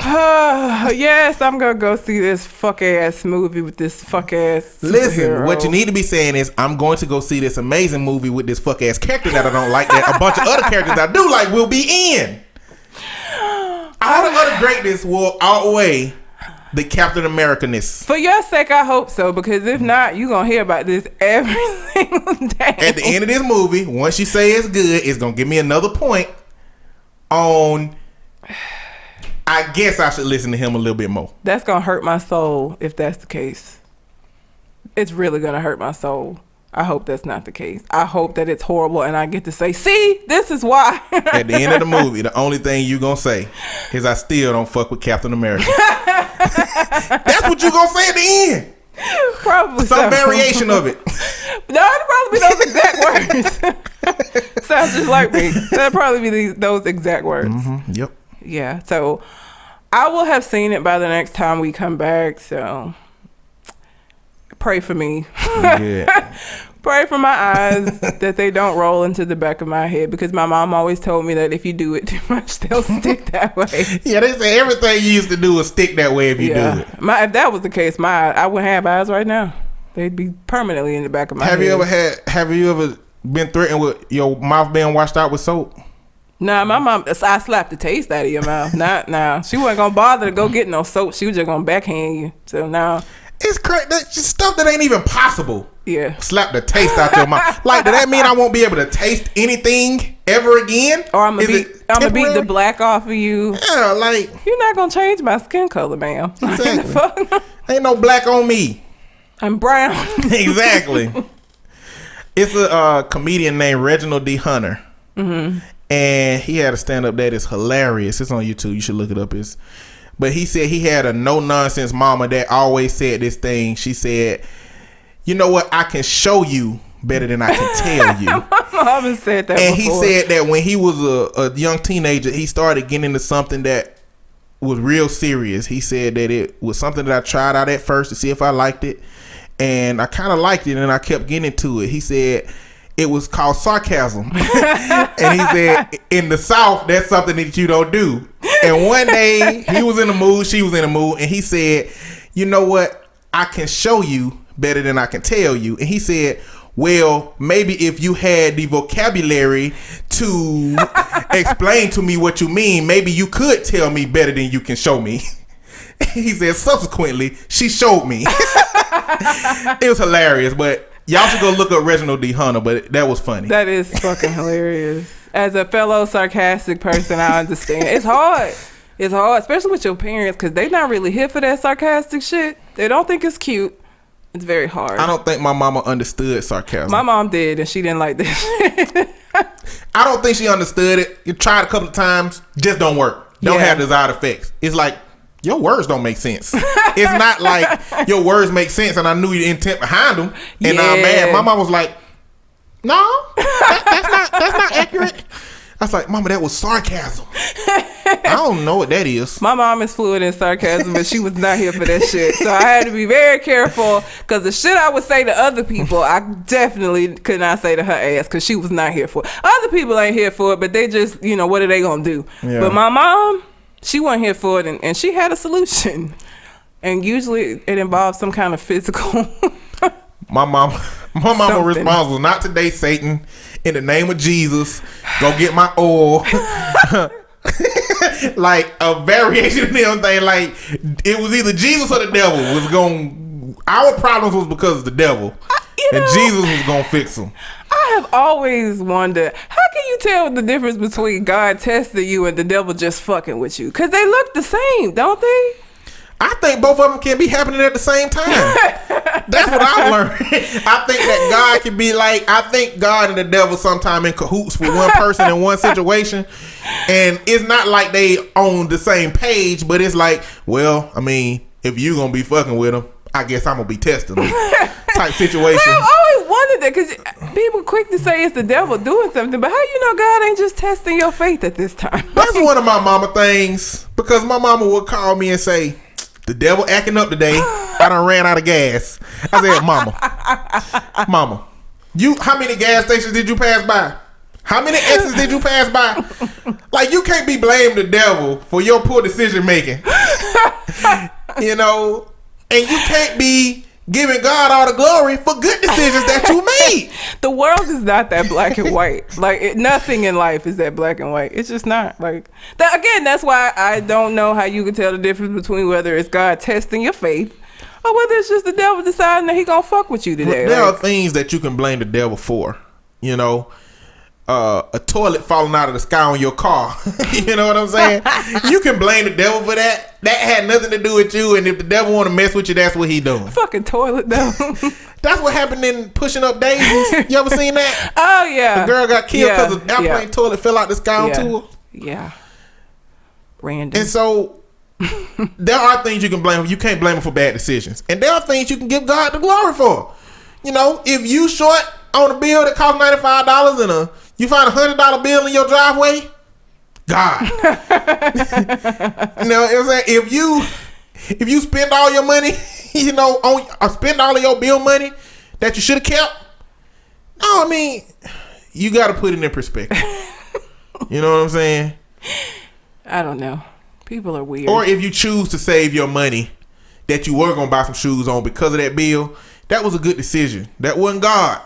B: Yes, I'm gonna go see this fuck ass movie with this fuck ass superhero.
A: Listen, what you need to be saying is, I'm going to go see this amazing movie with this fuck ass character that I don't like, that a bunch of other characters I do like will be in. All the other greatness will outweigh the Captain America-ness.
B: For your sake, I hope so, because if not, you're gonna hear about this every single day.
A: At the end of this movie, once you say it's good, it's gonna give me another point on, I guess I should listen to him a little bit more.
B: That's gonna hurt my soul if that's the case. It's really gonna hurt my soul. I hope that's not the case. I hope that it's horrible and I get to say, see, this is why.
A: At the end of the movie, the only thing you gonna say is, I still don't fuck with Captain America. That's what you gonna say at the end.
B: Probably
A: some variation of it.
B: No, it'll probably be those exact words. Sounds just like me. That'll probably be those exact words.
A: Mm-hmm. Yep.
B: Yeah. So I will have seen it by the next time we come back. So pray for me.
A: Good.
B: Pray for my eyes that they don't roll into the back of my head, because my mom always told me that if you do it too much, they'll stick that way.
A: Yeah, they say everything you used to do will stick that way if you do it.
B: If that was the case, I wouldn't have eyes right now. They'd be permanently in the back of my head.
A: Have you ever been threatened with your mouth being washed out with soap?
B: Nah, my mom, I slapped the taste out of your mouth. Nah. She wasn't gonna bother to go get no soap. She was just gonna backhand you. So now.
A: It's crazy. That's just stuff that ain't even possible.
B: Yeah.
A: Slap the taste out your mouth. Like, does that mean I won't be able to taste anything ever again?
B: Or I'm gonna beat the black off of you.
A: Yeah, like.
B: You're not gonna change my skin color, ma'am.
A: Exactly. Ain't no black on me.
B: I'm brown.
A: Exactly. It's a comedian named Reginald D. Hunter. Mm-hmm. And he had a stand-up that is hilarious. It's on YouTube. You should look it up. But he said he had a no-nonsense mama that always said this thing. She said, you know what? I can show you better than I can tell you.
B: My mama said that
A: and
B: before.
A: he said that when he was a young teenager, he started getting into something that was real serious. He said that it was something that I tried out at first to see if I liked it. And I kind of liked it, and I kept getting into it. He said it was called sarcasm. And he said, in the South, that's something that you don't do. And one day, he was in the mood, she was in the mood, and he said, you know what? I can show you better than I can tell you. And he said, well, maybe if you had the vocabulary to explain to me what you mean, maybe you could tell me better than you can show me. He said, subsequently, she showed me. It was hilarious, but y'all should go look up Reginald D. Hunter, but that was funny.
B: That is fucking hilarious. As a fellow sarcastic person, I understand. It's hard. It's hard, especially with your parents, because they're not really here for that sarcastic shit. They don't think it's cute. It's very hard.
A: I don't think my mama understood sarcasm.
B: My mom did, and she didn't like this shit.
A: I don't think she understood it. You tried a couple of times, just don't work. Don't have desired effects. It's like, your words don't make sense. It's not like your words make sense and I knew your intent behind them and I'm mad. My mom was like, no, that's not accurate. I was like, Mama, that was sarcasm. I don't know what that is.
B: My mom is fluent in sarcasm, but she was not here for that shit. So I had to be very careful, because the shit I would say to other people, I definitely could not say to her ass, because she was not here for it. Other people ain't here for it, but they just, what are they going to do? Yeah. But my mom, she wasn't here for it, and she had a solution. And usually it involves some kind of physical.
A: My mama response was, not today, Satan. In the name of Jesus, go get my oil. Like a variation of them thing. Like it was either Jesus or the devil was going. Our problems was because of the devil, and Jesus was gonna fix them.
B: I have always wondered, how can you tell the difference between God testing you and the devil just fucking with you? Because they look the same, don't they?
A: I think both of them can be happening at the same time. That's what I learned. I think that God can be like, I think God and the devil sometime in cahoots with one person in one situation. And it's not like they on the same page, but it's like, well, I mean, if you gonna be fucking with them, I guess I'm gonna be testing them type situation.
B: I've always wondered that, because people quick to say it's the devil doing something, but how you know God ain't just testing your faith at this time?
A: That's one of my mama things, because my mama would call me and say, the devil acting up today. I done ran out of gas. I said, Mama, how many gas stations did you pass by? How many exits did you pass by? Like, you can't be blaming the devil for your poor decision making. And you can't be giving God all the glory for good decisions that you made.
B: The world is not that black and white. Like, nothing in life is that black and white. It's just not. Like that. Again, that's why I don't know how you can tell the difference between whether it's God testing your faith or whether it's just the devil deciding that he gonna fuck with you today.
A: There are things that you can blame the devil for. A toilet falling out of the sky on your car. You know what I'm saying? You can blame the devil for that. That had nothing to do with you. And if the devil want to mess with you, that's what he doing.
B: Fucking toilet though.
A: That's what happened in Pushing Up Daisies. You ever seen that?
B: Oh yeah.
A: The girl got killed because the airplane toilet fell out the sky onto her.
B: Yeah. Random.
A: And so there are things you can blame. You can't blame him for bad decisions. And there are things you can give God the glory for. If you short on a bill that costs $95 and you find $100 bill in your driveway, God. You know what I'm saying? If you spend all your money you know, spend all of your bill money that you should have kept. No, I mean, you got to put it in perspective. You know what I'm saying?
B: I don't know. People are weird.
A: Or if you choose to save your money that you were going to buy some shoes on because of that bill, that was a good decision. That wasn't God.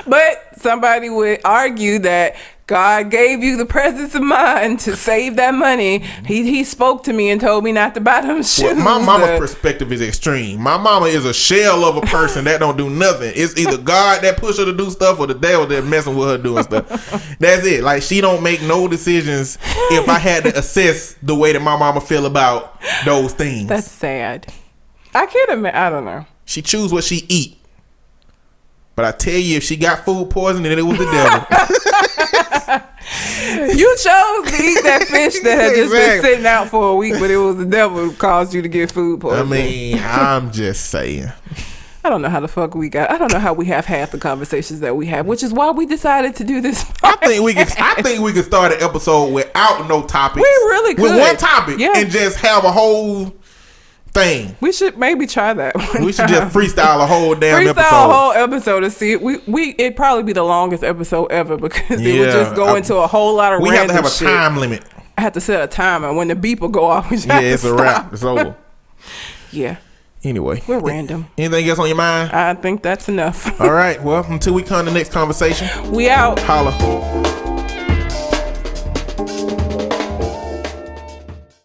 B: But somebody would argue that God gave you the presence of mind to save that money. He spoke to me and told me not to buy them shoes.
A: Well, my mama's perspective is extreme. My mama is a shell of a person that don't do nothing. It's either God that push her to do stuff or the devil that messing with her doing stuff. That's it. Like, she don't make no decisions if I had to assess the way that my mama feel about those things.
B: That's sad. I can't imagine. I don't know.
A: She choose what she eat. But I tell you, if she got food poisoning, then it was the devil.
B: You chose to eat that fish that had just been sitting out for a week, but it was the devil who caused you to get food poisoning.
A: I mean, I'm just saying.
B: I don't know how the fuck we got. I don't know how we have half the conversations that we have, which is why we decided to do this podcast.
A: I think we could start an episode without no topics.
B: We really could.
A: With one topic, and just have a whole thing.
B: We should maybe try that.
A: We should just freestyle a whole damn episode.
B: Freestyle a whole episode to see it. It'd probably be the longest episode ever because it would just go into a whole lot of random shit. We have to have a time limit. I have to set a timer. When the beep will go off, we just have to
A: it's
B: stop.
A: A wrap. It's over.
B: Yeah.
A: Anyway,
B: we're random.
A: Anything else on your mind?
B: I think that's enough.
A: All right. Well, until we come to the next conversation,
B: we out.
A: Holla.